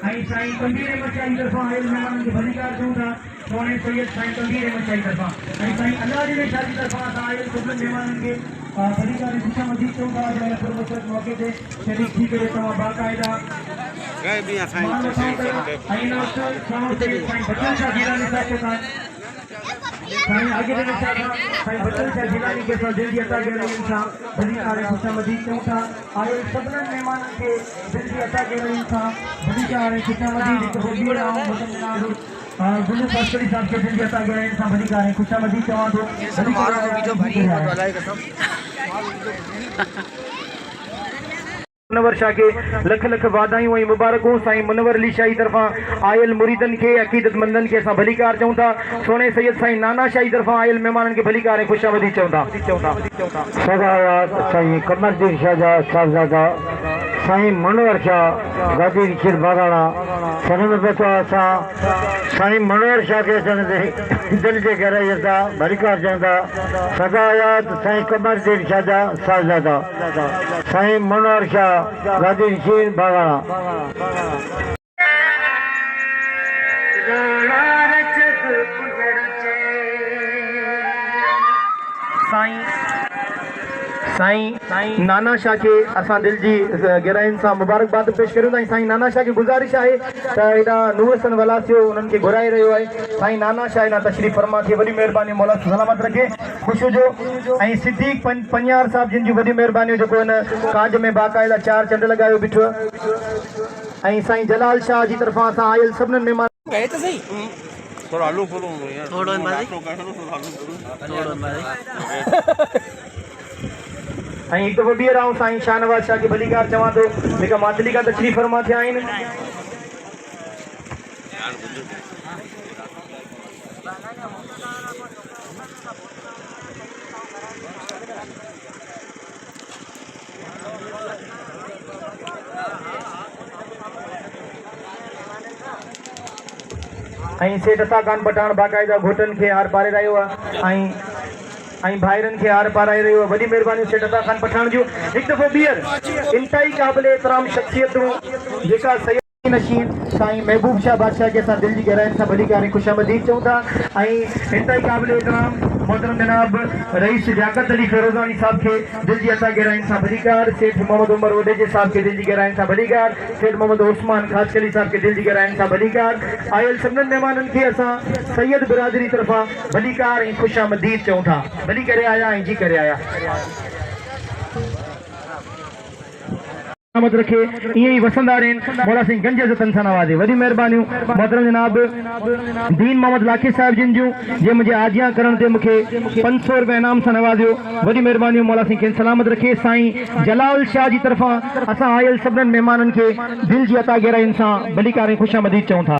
ऐं साईं कंबीर अहमद शाही तरफ़ां आयल महिमाननि खे भली कार चऊं था। सोने सैयद साईं कंबीर अहमद शाही तरफ़ां ऐं साईं अल्लाह जी शाह जी तरफ़ां असां आयल सभिनीनि महिमाननि खे भली कार ऐं ख़ुशामदीद चऊं था जो हिन पुरमसरत मौक़े ते शरीक थी करे तव्हां बाक़ाइदा मान मथाऊं कयो। ऐं हिन वक़्तु साईं बचन शाह जीलानी साहिब खे साईं आगे साईं बचन शाह जीलानी खे असां दिलि जी अता गहराइयुनि सां भली कार ऐं ख़ुशामदीद चऊं था। आयल सभिनीनि महिमाननि खे दिलि जी अता गहराइयुनि सां भली कार ऐं ख़ुशामदीद हिकु दफ़ो ॿीहर गुलू पासकरी साहब खे दिलि जी अता गहराइयुनि सां भली कार ऐं ख़ुशामदीद चवां थो। मुनवर शाह के लख लख वाधायूं ऐं मुबारकूं। साईं मुनवर अली शाही तरफ़ां आयल मुरीदनि खे अक़ीदतमंदनि खे असां भली कार चऊं था। सोने सैयद साईं नाना शाही तरफ़ां आयल महिमाननि खे भली कार ऐं ख़ुशामदीद चऊं था। सदायात साईं कमरदीन शाह जा साहबज़ादा साईं मुनवर शाह गादी खीर बाराणा सनम पतो असां साईं मुनवर शाह खे दिलि जे गहराइयुनि सां भली कार चऊं था। सदायात साईं कमरदीन शाह जा साहबज़ादा साईं मुनवर शाह गादी खीर बाराणा। साईं नाना शाह के असां दिलि जी गहराइयुनि सां मुबारकबाद पेश करियूं था। साईं नाना शाह खे गुज़ारिश आहे त हेॾा नूर सन वलासियो उन्हनि खे घुराए रहियो आहे। साईं नाना शाह हिन तशरीफ़ फरमा खे वॾी महिरबानी मौला सलामत रखे, ख़ुशि हुजो। ऐं सिद्दीक़ पनियार साहिब जिन जूं वॾी महिरबानियूं जेको हिन काज में बाक़ाइदा 4 चंड लॻायो बीठो। ऐं साईं जलाल शाह जी तरफ़ां असां आयल सभिनीनि महिमान ऐं हिकु दफ़ो ॿीहर आऊं साईं शाहनवाज़ शाह खे भली कार चवां थो जेका मादली खां तशरीफ़ फरमा थिया आहिनि। ऐं सेठ अता कान पठाण बाक़ाइदा घोटनि खे आर पारे रहियो आहे ऐं भाइरनि खे आर पाराए रहियो आहे। वॾी महिरबानी सेठ अता खान पठाण जूं। हिकु दफ़ो ॿीहर इंतहाई क़ाबिल एतिराम शख़्सियतूं जेका सैयद नशीन साईं महबूब शाह बादशाह के असां दिलि जी गहराइनि सां भली करे ख़ुशामदीद चऊं था। ऐं इंतहाई क़ाबिल एतिराम मोहतरम जनाब रईस लियाकत अली फिरोज़ानी साहब खे दिलि जी अता गहराइनि सां भली कार, सेठ मोहम्मद उमर ओडेजे साहब खे दिलि जी गहराइनि सां भली कार, सेठ मोहम्मद उस्मान ख़ासकली साहब खे दिलि जी गहराइनि सां भली कार। आयल सभिनीनि महिमाननि खे असां सैयद बिरादरी तरफ़ां भली कार ऐं ख़ुशामदीद चऊं था। भली करे आया ऐं जी करे आया। मत रखे ईअं ई वसंदा रहनि। मौला सिंह गंज जतन सां नवाज़े। वॾी महिरबानियूं मोहतरम जनाब दीन मोहम्मद लाखी साहिब जिन जूं जे मुंहिंजे आजियां करण ते मूंखे 500 रुपया इनाम सां नवाज़ियो। वॾी महिरबानियूं मौला सिंह खे सलामत रखे। साईं जलाल शाह जी तरफ़ां असां आयल सभिनीनि महिमाननि खे दिलि जी अता गहराइनि सां भली कार ऐं ख़ुशामदीद चऊं था।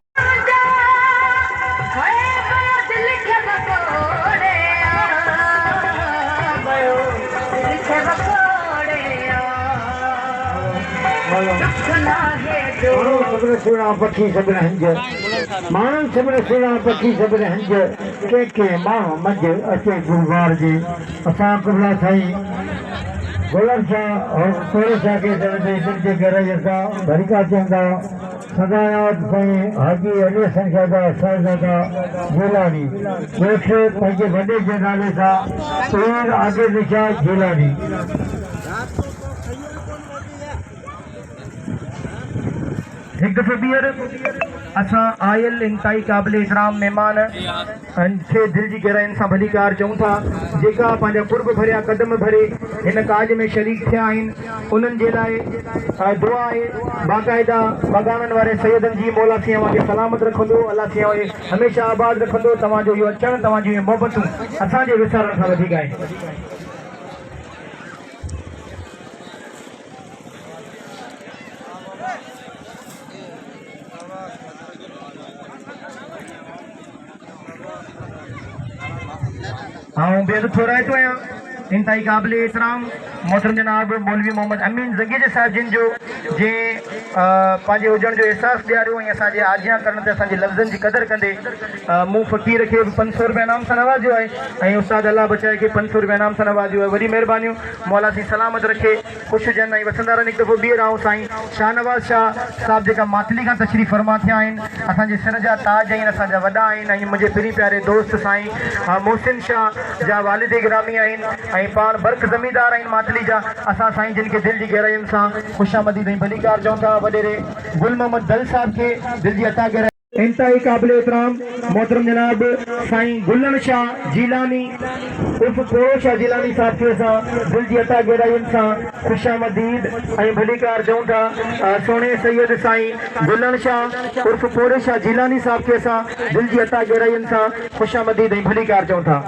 सभिनी सुहिणा पखी सभिनी हंज माण्हुनि सभिनी सुहिणा पखी सभिनी हंज के माण्हू मंझि अचे गुरुवार जे असां कुबला साईं गुलाब शाह और तोरे शाह खे दिलि जे गहराईअ सां भरिका चवंदा। सदायात साईं हाजी अली हसन शाह साहिबज़ादा जिलानी वेठे पंहिंजे वॾे जे नाले सां पीर आदिल शाह जिलानी। एक दफ़ो ॿीहर असां आयल इंतहाई क़ाबिल एतिराम महिमान खे दिलि जी गहराइनि सां भली कार चऊं था। जेका पंहिंजा कुर्ब भरिया क़दम भरे हिन काज में शरीक थिया आहिनि उन्हनि जे लाइ दुआ आहे। बाक़ाइदा बगाननि वारे सैयदनि जी मौला सिंह खे सलामत रखंदो, अलाह सिंह हमेशह आबाद रखंदो। तव्हांजो इहो अचणु तव्हांजूं इहे मोहबतूं असांजे विसारण खां वधीक आहिनि। हाँ बेहद थोड़ा तो आया इंतहाई क़ाबिल एतिराम मोहतरम जनाब मौलवी मोहम्मद अमीन ज़गीजे साहिब जिन जो जे पंहिंजे हुजण जो एहसासु ॾियारियो ऐं असांजे आजियां करण ते असांजे लफ़्ज़नि जी क़दुरु कंदे मूं फ़क़ीर खे 500 रुपया इनाम सां नवाज़ियो आहे ऐं उस्ताद अल्लाह बचाए खे 500 रुपया इनाम सां नवाज़ियो आहे। वॾी महिरबानियूं मौला साईं सलामत रखे, ख़ुशि हुजनि ऐं वसंदा रहनि। हिकु दफ़ो ॿीहर आऊं साईं शाहनवाज़ शाह साहिब जेका मातली खां तशरीफ़ फरमा थिया आहिनि, असांजे सिर जा ताज आहिनि, असांजा वॾा आहिनि ऐं मुंहिंजे पिरी प्यारे दोस्त साईं मोहसिन शाह जा वालिद गिरामी आहिनि ऐं पाण बर्क ज़मीदार आहिनि मातली जा। असां साईं जिन खे दिलि जी गहराइयुनि सां ख़ुशामदीद ऐं भली कार चऊं था। वॾेरे गुल मोहम्मद दल साहिब खे दिलि जी अता गहराई। इंतहाई क़ाबिल एतिराम मोहतरम जनाब साईं गुलन शाह जीलानी उर्फ कोरो शाह जीलानी साहिब खे असां दिलि जी अता गहराइयुनि सां ख़ुशामदीद ऐं भली कार चऊं था। सोणे सैयद साईं गुलन शाह उर्फ कोरे शाह जीलानी साहिब खे असां दिलि जी अता गहराइयुनि सां ख़ुशामदीद ऐं भली कार चऊं था।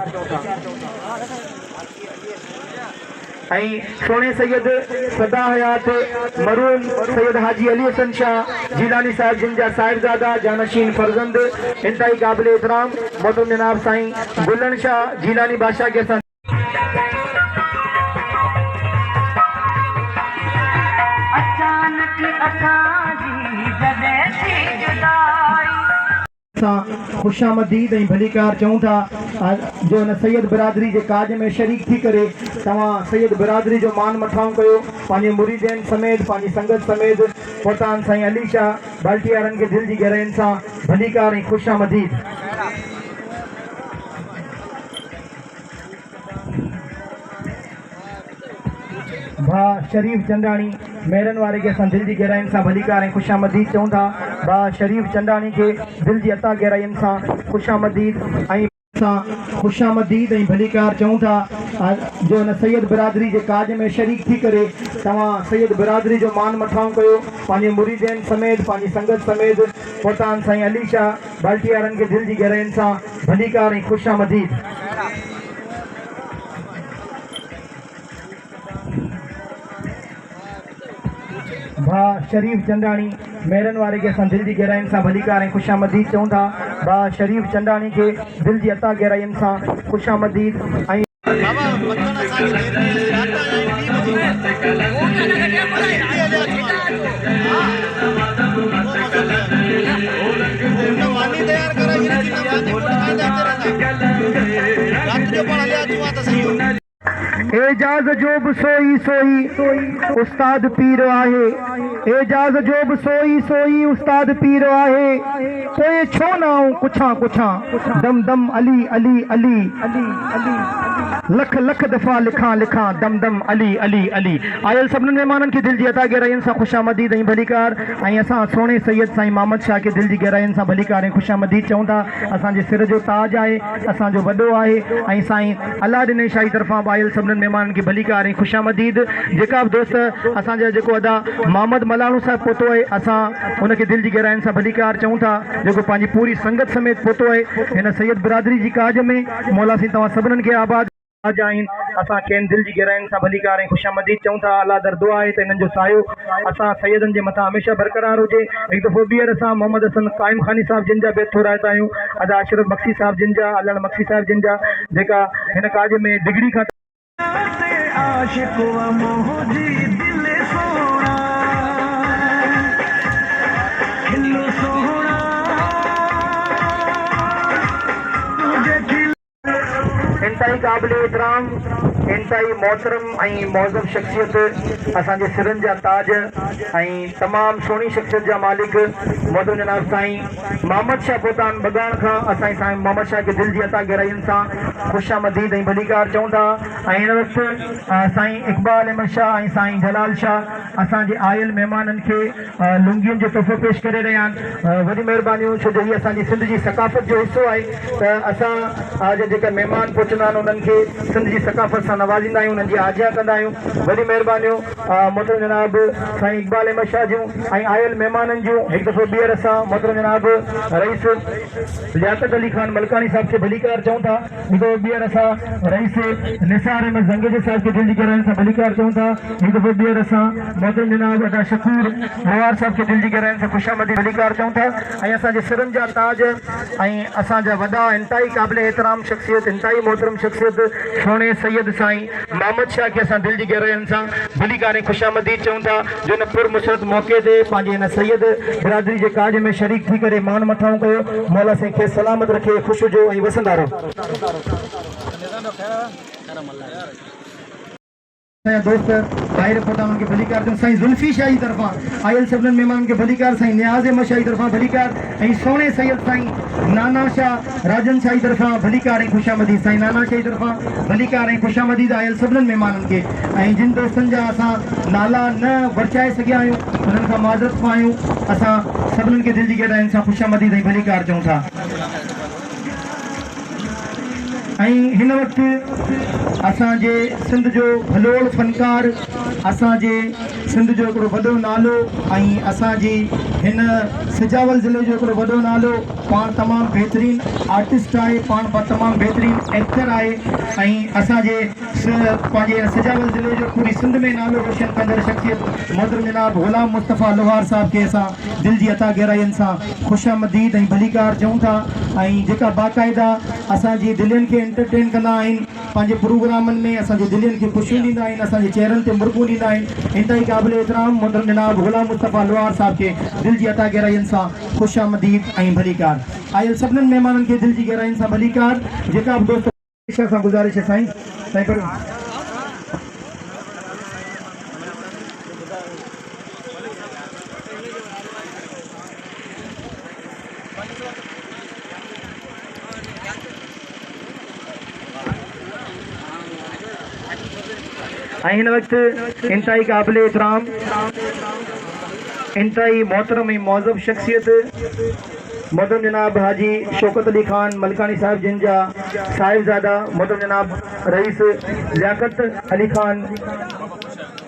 ऐं सोणे सैयद सदा हयात मरून सैयद हाजी अली हसन शाह जीलानी साहिब जिन जा साहिबज़ादा जानशीन फर्ज़ंद इंतहाई क़ाबिल एतिराम मोहतरम जनाब साईं गुलन शाह जीलानी बादशाह के असां ख़ुशामदीद ऐं भली कार चऊं था। जो हिन सैयद बिरादरी जे काज में शरीक थी करे तव्हां सैयद बिरादरी जो मान मथाऊं कयो, पंहिंजे मुरीदनि समेत पंहिंजी संगत समेत पोतान साईं अली शाह बाल्टियारनि खे दिलि जी गहराइयुनि सां भली कार ऐं ख़ुशामदीद। भा शरीफ़ चंदाणी मेरन वारे के असां दिलि जी गहराइयुनि सां भली कार ऐं ख़ुशामदीद चऊं था। भा शरीफ़ चंदाणी खे दिलि जी अता गहराइयुनि सां ख़ुशामदीद ऐं ख़ुशामदीद ऐं भली कार चऊं था। जो हिन सैयद बिरादरी जे काज में शरीक थी करे तव्हां सैयद बिरादरी जो मान मथाऊं कयो, पंहिंजे मुरीदनि समेत पंहिंजी संगत समेत पोतान साईं अली शाह बाल्टियारनि खे दिलि जी गहराइयुनि सां भली कार ऐं ख़ुशामदीद। भा शरीफ़ चंदाणी मेरन वारे के असां दिलि जी गहराइयुनि सां भली कार ऐं ख़ुशामदीद चऊं था। भा शरीफ़ चंदाणी खे दिलि जी अता गहराइयुनि सां ख़ुशामदीद ऐं तैयार कराइए। एजाज़ जो बि सोई सोई उस्ताद पीर आहे एजाज़ जो बि सोई सोई उस्ताद पीर आहे कोई छो न आऊं कुछां कुछां दम दम अली अली अली अली अली लख लख दफ़ा लिखां लिखां दम दम अली अली अली आयल सभिनी महिमाननि खे दिलि जी अता गहराइयुनि सां ख़ुशामदीद ऐं भलीकार ऐं असां सोणे सैयद साईं मोहम्मद शाह खे दिलि जी गहराइयुनि सां भलीकार ऐं ख़ुशामदीद चऊं था असांजे सिर जो ताज आहे असांजो वॾो आहे ऐं साईं अलाह ॾिने शाही तरफ़ां आयल सभिनी महिमाननि खे भलीकार ऐं ख़ुशामदीद जेका बि दोस्त असांजा जेको अदा मोहम्मद मलाणू साहिबु पहुतो आहे असां हुनखे दिलि जी गहराइयुनि सां भलीकार चऊं था जेको पंहिंजी पूरी संगत समेत पहुतो आहे हिन सैयद बिरादरी जी काज में मौला साईं तव्हां सभिनीनि खे आबाद आज आहिनि असां कंहिं दिलि जी गहराइयुनि सां भलीकार ऐं ख़ुशामदीद चऊं था अलाह दरदो आहे त हिननि जो सायो असां सैयदनि जे मथां हमेशह बरक़रार हुजे हिकु दफ़ो ॿीहर असां मोहम्मद हसन क़ाइम खानी साहिब जिन जा बेत थोराइता आहियूं अदा अशरफ मक्सी साहिब जिन जा अल्लाह मक्सी साहिब जिन जा जेका हिन काज में डिग्री खां इंतहाई क़ाबिल एहतराम इंतहाई मोहतरम ऐं मौज़ब शख़्सियत असांजे सिरनि जा ताज ऐं तमामु सुहिणी शख़्सियत जा मालिक मोहतरम जनाब साईं मोहम्मद शाह पोतान बगान खां असां साईं मोहम्मद शाह खे दिलि जी अता गहराइयुनि सां ख़ुशामदीद ऐं भलीकार चऊं था ऐं हिन वक़्तु साईं इक़बाल अहमद शाह ऐं साईं जलाल शाह असांजे आयल महिमाननि खे लुंगियुनि जो तोहफ़ो पेश करे रहिया आहिनि वॾी महिरबानियूं छो जो हीअ असांजी सिंध जी सकाफ़त जो हिसो आहे त असां आज जेका महिमान पहुचंदा आहिनि उन्हनि खे सिंध जी सकाफ़त सां नवाज़ींदा आहियूं उन्हनि जी आजिया कंदा आहियूं वॾी महिरबानियूं मोहतरम जनाब साईं इक़बाल अहमद शाह जूं ऐं आयल महिमाननि जूं हिकु दफ़ो ॿीहर असां मोहतरम जनाब रईस लियाकत अली ख़ान मलकानी साहिब खे भलीकार चऊं था हिकु दफ़ो ॿीहर असां रईस निसार अहमद ज़ंगेज़ी साहिब खे दिलि जी गहराइयुनि सां भलीकार चऊं था हिकु दफ़ो ॿीहर असां मोहतरम जनाब अदा शकूर नवार साहिब खे दिलि जी गहराइयुनि सां ख़ुशामदीद भलीकार चऊं था ऐं असांजे सिरनि जा ताज ऐं असांजा वॾा इंतहाई क़ाबिल एहतराम शख़्सियत इंतहाई मोहतरम शख़्सियत सोणे सैयद साईं मोहम्मद शाह खे असां दिलि जी गहराइयुनि सां भलीकार ऐं ख़ुशामदीद चऊं था जो हिन पुरमुसरत मौक़े ते पंहिंजे हिन सैयद बिरादरी जे काज में शरीक थी करे मान मथाऊं कयो मौला साईं खे सलामत रखे ख़ुशि हुजो ऐं वसंदा रहो दोस्त ॿाहिरि पहुता उन्हनि खे भलीकार चऊं साईं ज़ुल्फी शाह जी तरफ़ां आयल सभिनीनि महिमाननि खे भलीकार साईं नियाज़ अहमद शाह जी तरफ़ां भलीकार ऐं सोणे सैयद साईं नाना शाह राजन शाह जी तरफ़ां भलीकार ऐं ख़ुशामदीद साईं नाना शाह जी तरफ़ां भलीकार ऐं ख़ुशामदीद आयल सभिनीनि महिमाननि खे ऐं जिन दोस्तनि जा असां नाला न वर्चाए सघिया आहियूं उन्हनि खां माज़रत खां आहियूं असां सभिनीनि खे दिलि जी गहराइयुनि सां ख़ुशामदीद ऐं भलीकार चऊं था ऐं हिन वक़्तु असांजे सिंध जो भलोड़ फनकार असांजे सिंध जो हिकिड़ो वॾो नालो ऐं असांजी हिन सिजावल ज़िले जो हिकिड़ो वॾो नालो पाण तमामु बहितरीन आर्टिस्ट आहे पाण तमामु बहितरीन एक्टर आहे ऐं असांजे पंहिंजे सिजावल ज़िले जो पूरी सिंध में नालो रोशन कंदड़ शख़्सियत मोहतरम जनाब ग़ुलाम मुस्तफ़ा लोहार साहिब खे असां दिलि जी अता गहराइयुनि सां ख़ुशामदीद ऐं भलीकार चऊं था ऐं जेका बाक़ाइदा असांजी दिलियुनि खे एंटरटेन कंदा आहिनि पंहिंजे प्रोग्रामनि में असांजे दिलियुनि खे ख़ुशियूं ॾींदा आहिनि असांजे चेहरनि ते मुर्गूं ॾींदा आहिनि इंतहाई क़ाबिल एहतराम मोहतरम जनाब ग़ुलाम मुस्तफ़ा लोहार साहिब खे दिलि जी अता गहराइयुनि सां ख़ुशामदीद ऐं भलीकार आयल सभिनीनि महिमाननि खे दिलि जी गहराइयुनि सां भलीकार जेका बि दोस्त सां गुज़ारिश आहे साईं साईं ऐं हिन वक़्तु इंतहाई क़ाबिल एहतराम इंतहाई मोहतरम ऐं मौज़ब शख़्सियत मोहतरम जनाब हाजी शौकत अली ख़ान मलकानी साहिब जिन जा साहिबज़ादा मोहतरम जनाब रईस लियाकत अली ख़ान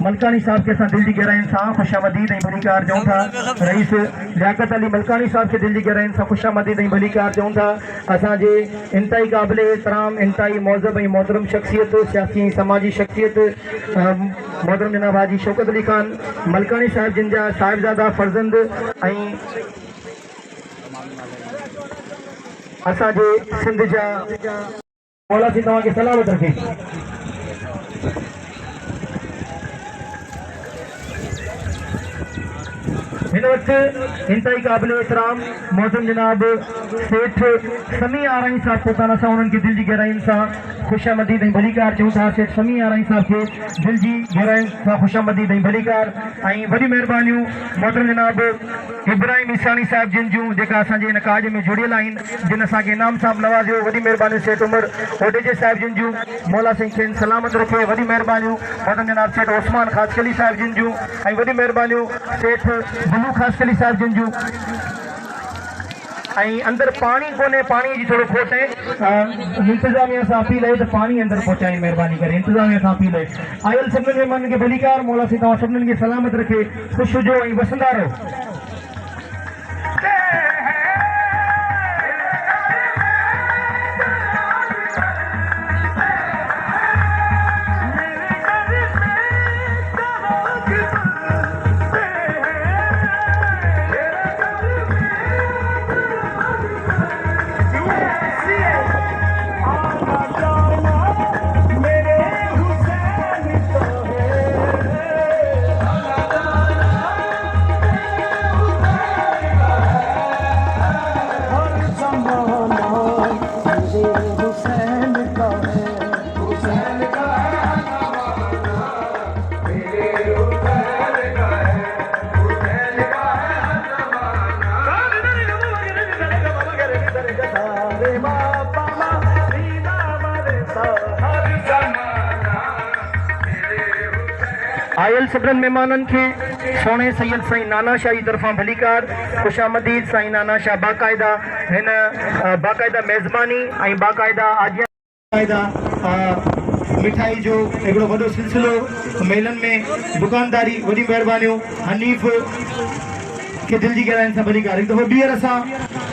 मलकानी साहिब के दिल की गहराइन सां खुशामदीद ऐं भलीकार चऊं था। रईस लियाकत अली मलकानी साहिब के दिल की गहराइन सां खुशामदीद ऐं भलीकार चऊं था। असांजे इंतहाई क़ाबिल एहतराम इंतहाई मौज़ब ऐं मोहतरम शख्सियत सियासी समाजी शख्सियत मोहतरम जनाब हाजी शौकत अली ख़ान मलकानी साहिब जिन जा साहिबज़ादा फर्जंद ऐं असांजे सिंध जा मौला सी तव्हांखे सलामत रखे। हिन वक्त इंतहाई काबिल एहतराम मौजूद जनाब सेठ समी आराई साहब पोताना सां उन्हनि खे दिल जी गहराइनि सां खुशामदीद ऐं भलीकार चऊं था। सेठ समी आराई साहब खे दिल जी गहराइनि सां खुशामदीद ऐं भलीकार ऐं वॾी महिरबानियूं मौजूद जनाब इब्राहिम ईसानी साहब जिन जूं जेका असांजे हिन काज में जुड़ियल आहिनि, जिन असांखे इनाम साहब नवाज़ियो। वॾी महिरबानी सेठ उमर ओडेजे साहब जिन जूं मौला साईं खेनि सलामत रखे। वॾी महिरबानियूं मौजूद जनाब सेठ ओस्मान ख़ासकली साहब जिन जूं ऐं वॾी महिरबानियूं सेठ गुलू ख़ासकली साहब जिन जूं। ऐं अंदर पानी कोन्हे, पानी जी थोरो खोट आहे, इंतज़ामिया सां अपील आहे त पानी अंदर पहुचाइनि महिरबानी करे। इंतज़ामिया सां अपील आहे। आयल सभिनीनि महिमाननि खे भलीकार मौला साईं तव्हां सभिनीनि खे सलामत रखे, ख़ुशि हुजो ऐं वसंदा रहो। आयल सभिनीनि महिमाननि खे सोने सैयद साईं नाना शाह जी तरफ़ां भलीकार खुशामदीद। साईं नाना शाह बाक़ायदा हिन बाक़ायदा मेज़बानी ऐं बाक़ायदा आजिया मिठाई जो हिकिड़ो वॾो सिलसिलो मेलनि में दुकानदारी। वॾी महिरबानियूं हनीफ़ खे दिल जी गहराइनि सां भलीकार। हिकु दफ़ो ॿीहर असां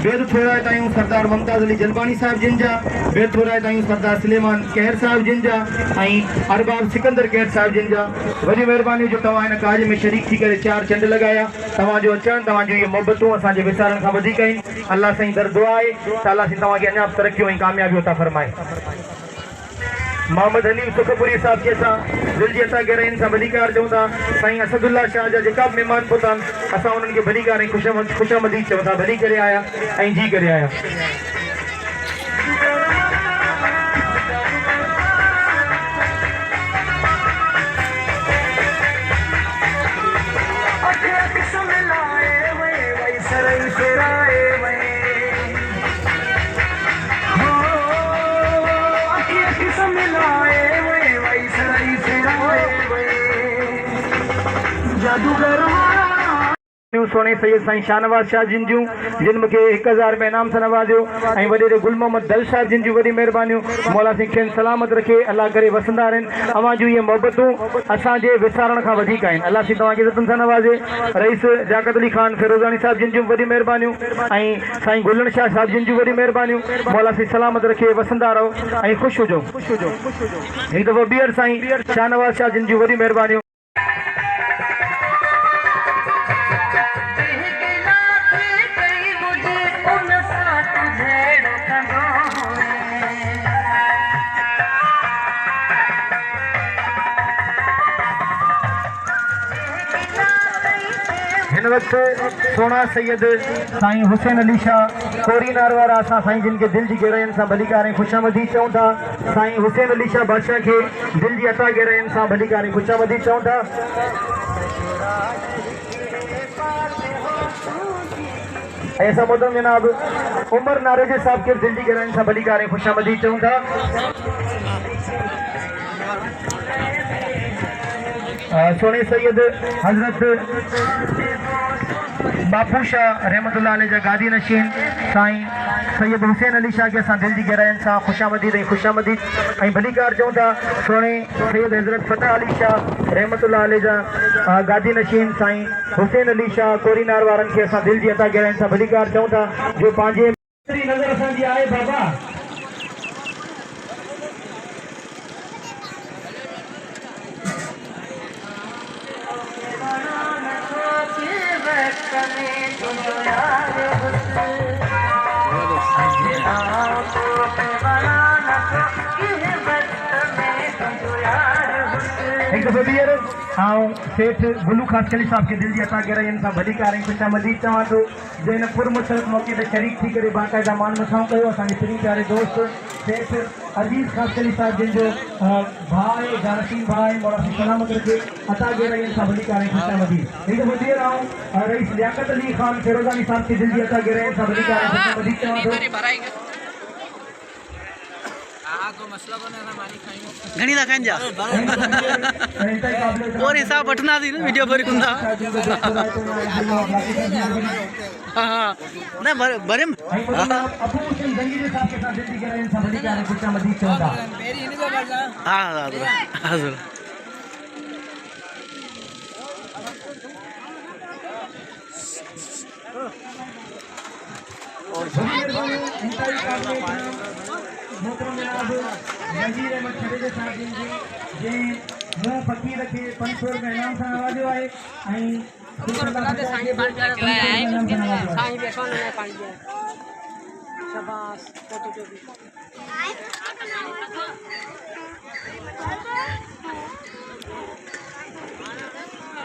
बेद थोराए तायूं सरदार मुमताज़ अली जलबानी साहिब जिन जा, बेद थोराए तायूं सरदार सुलेमान कहर साहिब जिन जा ऐं अरबाब सिकंदर कहर साहिब जिन जा। वॾी महिरबानी जो तव्हां हिन काज में शरीक थी करे 4 चंड लॻाया। तव्हांजो अचणु, तव्हांजूं इहे मोहबतूं असांजे विसारण खां वधीक आहिनि। अल्लाह साईं दर दुआ आहे त अल्लाह साईं तव्हांखे अञा तरक़ियूं ऐं कामयाबियूं अता फरमाए। मोहम्मद हनीफ सुखपुरी साहब खे असां दिल जी अता गहराइनि सां भलीकार चऊं था। साईं असदुल्ला शाह जा जेका बि महिमान पहुता आहिनि असां उन्हनि खे भलीकार ऐं खुशामदीद चऊं था। भली करे आया ऐं जी करे आया। सोने सैयद साईं शाहनवाज़ शाह जिन जूं जिन मूंखे 1000 रुपया इनाम सां नवाज़ियो ऐं वॾेरे गुल मोहम्मद दल साहब जिन जूं वॾी महिरबानियूं। मौला साईं खेनि सलामत रखे, अल्लाह करे वसंदा रहनि। अवां जूं इहे मोहबतूं असांजे विसारण खां वधीक आहिनि। अल्लाह साईं तव्हांखे इज़तुनि सां नवाज़े। रईस जाकत अली ख़ान फिरोज़ानी साहब जिन जूं वॾी महिरबानियूं ऐं साईं गुलन शाह साहब जिन जूं वॾी महिरबानियूं। मौला साईं सलामत रखे, वसंदा रहो ऐं ख़ुशि हुजो। हिकु दफ़ो ॿीहर साईं शाहनवाज़ शाह जिन जूं वॾी महिरबानियूं। हिन वक़्तु सोना सैयद साईं हुसैन अली शाह कोरी नारवारा असां साईं जिन खे दिल जी गहराइनि सां भलीकार ऐं खुशामदीद चऊं था। साईं हुसैन अली शाह बादशाह खे दिल जी अता गहराइनि सां भलीकार ऐं खुशामदीद चऊं था। ऐं असां मोहतरम जनाब उमर नारेजे साहब खे दिल जी गहराइनि सां भलीकार ऐं खुशामदीद चऊं था। सोने सैयद हजरत बापू शाह रहमतुल्लाह अलैह जा गादी नशीन साईं सैयद हुसैन अली शाह के असां दिल जी गहराइनि सां खुशामदीद ऐं खुशामदीद ऐं भलीकार चऊं था। सोने सैयद हजरत फतेह अली शाह रहमतुल्लाह अलैह जा गादी नशीन साईं हुसैन अली शाह कोरीनार वारनि खे असां दिल जी अता गहराइनि सां भलीकार चऊं था। जो पंहिंजे नज़र असांजी आहे बाबा एक दफ़ो ॿीहर ऐं सेठ गुलू ख़ासकली साहब खे दिलि जी अता गहराइयुनि सां भली कार ऐं ख़ुशामदीद चवां थो जो हिन पुरमुशरत मौक़े ते शरीक थी करे बाक़ाइदा मान मथां कयो असांजे प्रिय प्यारे दोस्त सेठ अजीज़ ख़ासकली साहब जिन जो भाउ आहे जानसीन भाउ आहे मौला सलामत रखे अता गहराइयुनि सां भली कार ऐं ख़ुशामदीद हिकु दफ़ो ॿीहर ऐं रईस लियाकत अली ख़ान फिरोज़ानी साहब खे दिलि जी अता गहराइयुनि सां भली कार ऐं ख़ुशामदीद चवां थो घणी था खाइन जा और हिसाब वठना थी न वीडियो पर कुंदा हां ना भरे हां हां नज़ीर अहमद छडेजा साहब जे मुंहुं पकी रखे 500 रुपया इनाम सां नवाज़ियो आहे ऐं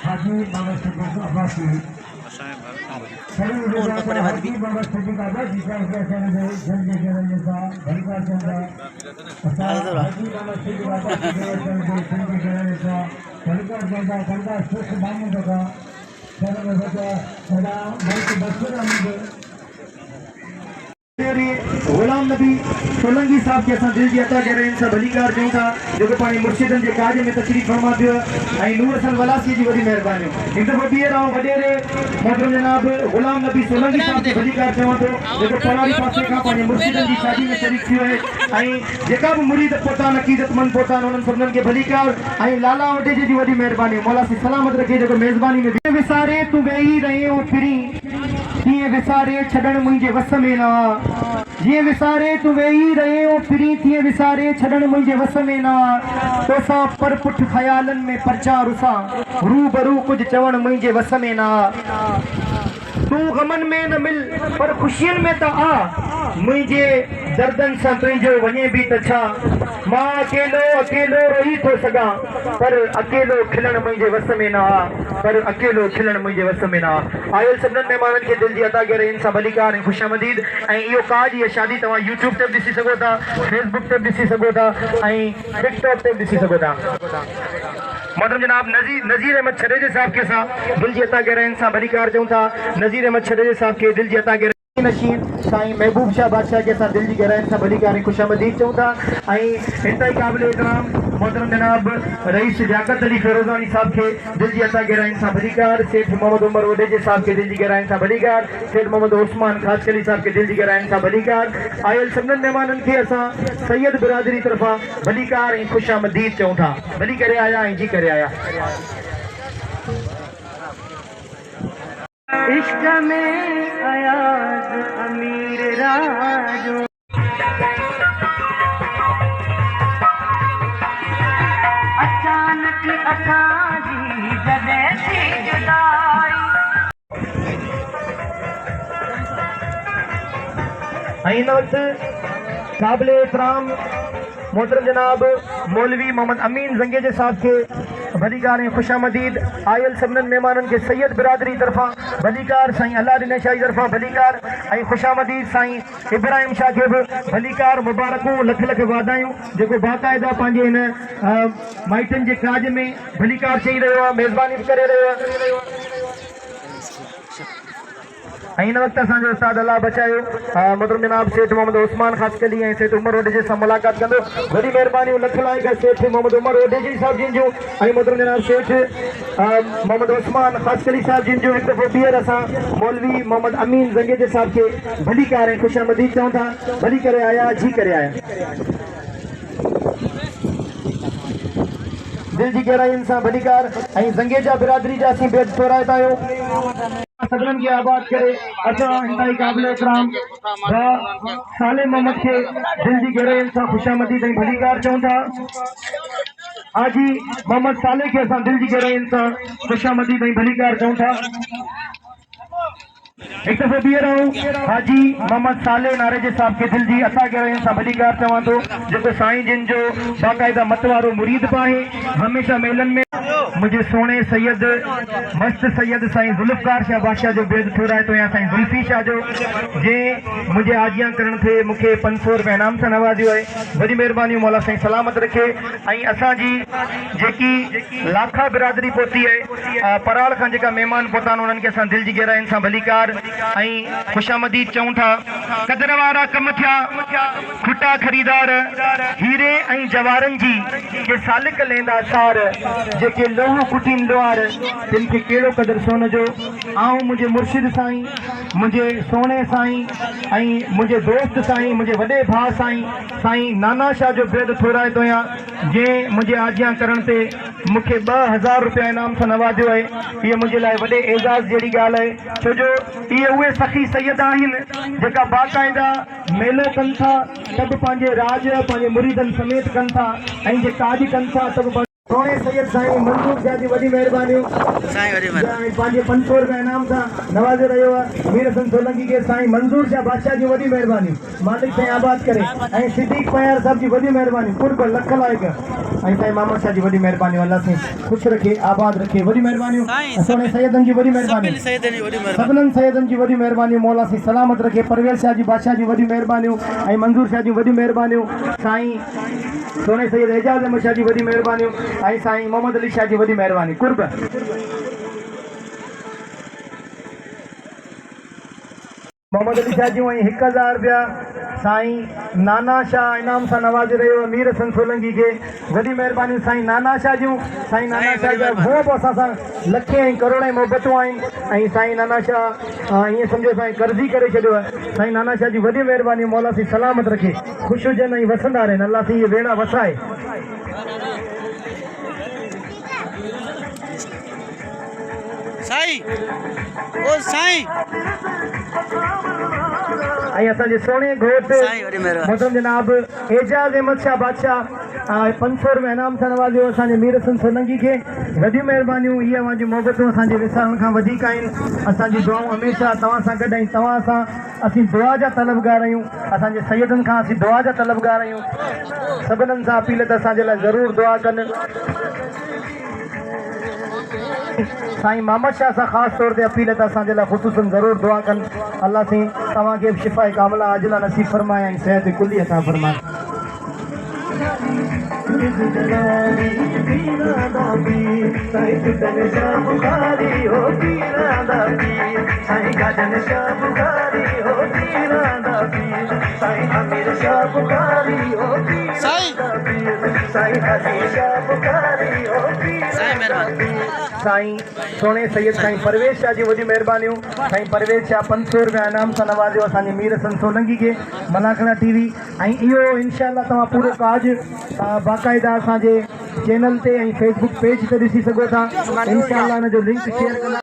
हाजी बाबा सदीक अब्बासी गुलाम नबी सोलंकी साहब के असां दिल जी अता गहराइयुनि सां भली कार ॾियूं था जेको पाणी मुर्शिदनि जे काज में तशरीफ़ फरमा पियो ऐं नूर हसन वलासी जी वॾी महिरबानी हिकु दफ़ो ॿीहर आऊं वॾेरे मोहतरम जनाब गुलाम नबी सोलंकी साहब खे भली कार चवां थो जेको पराली पासे खां पंहिंजे मुर्शिदनि जी शादी में शरीक थियो आहे ऐं जेका बि मुरीद पहुता अक़ीदतमंद पहुता उन्हनि सभिनीनि खे भली कार ऐं लाला वडेजे जी वॾी महिरबानी मौला सी सलामत रखे जेको मेज़बानी में विसारे तूं वेही रहियो फिरी तीअं विसारे छॾण मुंहिंजे वस में न जीअं विसारे तूं वेही रहियो फिरी तीअं विसारे छॾण मुंहिंजे वस में न तोसां पर पुठ ख़यालनि में प्रचार सां रूबरू कुझु चवण मुंहिंजे वस में न तूं गमनि में न मिल पर ख़ुशियुनि में त आ मुंहिंजे दर्दनि सां तुंहिंजो वञे बि त छा मां अकेलो रही थो सघां पर अकेलो खिलण मुंहिंजे वस में न आ पर अकेलो खिलण मुंहिंजे वस में न आ आयल सभिनीनि महिमाननि खे दिलि जी अता गहराइयुनि सां भली कार ऐं ख़ुशामदीद ऐं इहो काज इहा शादी तव्हां यूट्यूब ते बि ॾिसी सघो था फेसबुक ते बि ॾिसी सघो था ऐं टिकटॉक ते बि ॾिसी सघो था मोहतरम जनाब नज़ीर अहमद छडेजा साहब के असां दिलि जी अता गहराइयुनि सां भली कार चऊं था नज़ीर अहमद छडेजा साहब खे दिलि जी अता गहराइयुनि नशीन साईं महबूब शाह बादशाह के असां दिलि जी गहराइयुनि सां भली कार ऐं ख़ुशामदीद चऊं था ऐं इंतहाई क़ाबिल इकराम मोहतरम जनाब रईस लियाकत अली फिरोज़ानी साहब खे दिलि जी अता गहराइयुनि सां भली कार सेठ मोहम्मद उमर वडेजे साहब खे दिलि जी गहराइयुनि सां भली कार सेठ मोहम्मद उस्मान ख़ासकली साहब खे दिलि जी गहराइयुनि सां भली कार आयल सभिनीनि महिमाननि खे असां सैयद बिरादरी तरफ़ां भली कार ऐं ख़ुशामदीद चऊं था भली करे आया ऐं जी करे आया इश्क में अयाज अमीर राजो अचानक असांजी जॾहिं थी जुदाई ऐं हिन वक़्तु क़ाबिल इकराम मोहतरम जनाब मौलवी मोहम्मद अमीन ज़ंगेजे साहब के भली कार ऐं ख़ुशामदीद आयल सभिनीनि महिमाननि खे सैयद बिरादरी तरफ़ां भली कार साईं अलादीन शाही तरफ़ां भली कार ऐं ख़ुशामदीद साईं इब्राहिम शाह खे बि भली कार मुबारकूं लख लख वाधायूं जेको बाक़ाइदा पंहिंजे हिन माइटनि जे काज में भली कार चई रहियो आहे मेज़बानी बि करे रहियो आहे ऐं हिन वक़्तु असांजो उस्ताद अल्लाह बचायो मोहतरम जनाब सेठ मोहम्मद उस्मान ख़ासकली ऐं सेठ उमर वडेजे सां मुलाक़ात कंदो वॾी महिरबानी लख लाइक़ सेठ मोहम्मद उमर वडेजे साहब जिन जो ऐं मोहतरम जनाब सेठ मोहम्मद उस्मान ख़ासकली साहब जिन जो हिकु दफ़ो ॿीहर असां मौलवी मोहम्मद अमीन ज़ंगेजे साहब खे भली कार ऐं ख़ुशामदीद चऊं था भली करे आया जी करे आया दिलि जी गहराइयुनि सां भली कार ऐं ज़ंगेजा बिरादरी जा असीं बेद तोराए था आहियूं सदन के आबाद करे असां इंतहाई क़ाबिल इकराम साले मोहम्मद के दिल जी गहराइयुनि सां ख़ुशामदीद ऐं भली कार चऊं था हाजी मोहम्मद साले के असां दिल जी गहराइयुनि सां ख़ुशामदीद ऐं भली कार चऊं था एक दफ़ो ॿीहर हाजी मोहम्मद साले नारेजे साहब के दिल जी अता गहराइयुनि सां भली कार चवां थो जेको साईं जिन जो बाक़ाइदा मत वारो मुरीद बि आहे हमेशह मेलनि में मुंहिंजे सोणे सैयद मस्त सैयद साईं ज़ुल्फ़कार शाह बादशाह जो बेद थोराए थो या साईं ज़ुल्फ़ी शाह जो जंहिं मुंहिंजे आजियां करण थे मूंखे 500 रुपया इनाम सां नवाज़ियो आहे। वॾी महिरबानी मौला साईं सलामत रखे। ऐं असांजी जेकी लाखा बिरादरी पहुती आहे पराड़ खां जेका महिमान पहुता आहिनि उन्हनि खे असां दिलि जी गहराइनि सां भलीकार ऐं ख़ुशामदीद चऊं था। क़दर वारा कम थिया खुटा ख़रीदार हीरे ऐं जवारनि जी के सालिक लेंदा सार जेके लोह कुटीन लोहार तिन खे कहिड़ो क़दुरु सोन जो। ऐं मुंहिंजे मुर्शिद साईं मुंहिंजे सोणे साईं ऐं मुंहिंजे दोस्त साईं मुंहिंजे वॾे भाउ साईं नाना शाह जो बेद थोराए थो आहियां जंहिं मुंहिंजे आजियां करण ते मूंखे 2000 रुपया इनाम सां नवाज़ियो आहे। इहे मुंहिंजे लाइ वॾे एज़ाज़ जहिड़ी ॻाल्हि आहे छो जो इहे उहे सखी सैयद आहिनि जेका बाक़ाइदा मेलो कनि था सभु पंहिंजे राज पंहिंजे मुरीदनि समेत कनि था ऐं जे काज कनि था सभु सोणे सैयद साईं मंसूर शाह जी वॾी महिरबानियूं साईं वॾी महिरबानी पंहिंजे 500 रुपया इनाम सां नवाज़े रहियो आहे। मीर हसन सोलंकी खे साईं मंसूर शाह बादशाह जी वॾी महिरबानियूं मालिक साईं आबाद करे ऐं सिद्दीक़ पयार साहिब जी वॾी महिरबानी कुर्ब लख लाइक़ ऐं साईं मामद शाह जी वॾी महिरबानी अल्लाह साईं ख़ुशि रखे आबाद रखे। वॾी महिरबानियूं सोणे सैयदनि जी वॾी महिरबानी सभिनीनि सैयदनि जी वॾी महिरबानी मौला साईं सलामत रखे। परवेज़ शाह जी बादशाह जी वॾी महिरबानियूं ऐं मंसूर शाह जी वॾी महिरबानियूं साईं सोणे सैयद एजाज़ अहमद शाह जी वॾी महिरबानियूं ऐं साईं मोहम्मद अली शाह जी वॾी महिरबानी कुर्ब। मोहम्मद अली शाह जूं ऐं 1000 रुपया साईं नाना शाह इनाम सां नवाज़े रहियो मीर हसन सोलंकी खे वॾी महिरबानी। साईं नाना शाह जूं साईं नाना शाह जा घणो असां सां लखे ऐं करोड़ मोहबतूं आहिनि ऐं साईं नाना शाह ईअं सम्झो साईं कर्ज़ी करे छॾियो आहे। साईं नाना शाह जी वॾी महिरबानी मौला साईं सलामत रखे ख़ुशि हुजनि ऐं वसंदा रहनि अल्लाह साईं इहे वेड़ा वसाए। साईं ओ साईं ऐं असांजे सोणे घोट मोहतरम जनाब एजाज़ अहमद शाह बादशाह 500 रुपया इनाम सां नवाज़ियो असांजे मीर हसन सोलंकी खे वॾी महिरबानियूं। इहे अवांजी मोहबतूं असांजे विसारण खां वधीक आहिनि। असांजी दुआऊं हमेशह तव्हां सां गॾु ऐं तव्हां सां असीं दुआ जा तलबगार आहियूं। असांजे सैयदनि खां असीं दुआ जा तलबगार आहियूं। सभिनीनि सां अपील त असांजे लाइ ज़रूरु दुआ कनि। साईं मोहम्मद शाह सां ख़ासि तौर ते अपील त असांजे लाइ ख़ुसूसन ज़रूरु दुआ कनि। अल्लाह साईं तव्हांखे बि शिफ़ा कामिला आजिला नसीब फरमाए ऐं सिहत कुली अता फरमाए। साईं सोणे सैयद साईं परवेज़ शाह जी वॾी महिरबानियूं। साईं परवेज़ शाह 500 रुपया इनाम सां नवाज़ियो असांजे मीर हसन सोलंकी खे मलाखड़ा टीवी ऐं इहो इंशाअल्लाह तव्हां पूरो काज बाक़ाइदा असांजे चैनल ते ऐं फेसबुक पेज ते ॾिसी सघो था। इंशाअल्लाह हिन जो लिंक शेयर कंदा।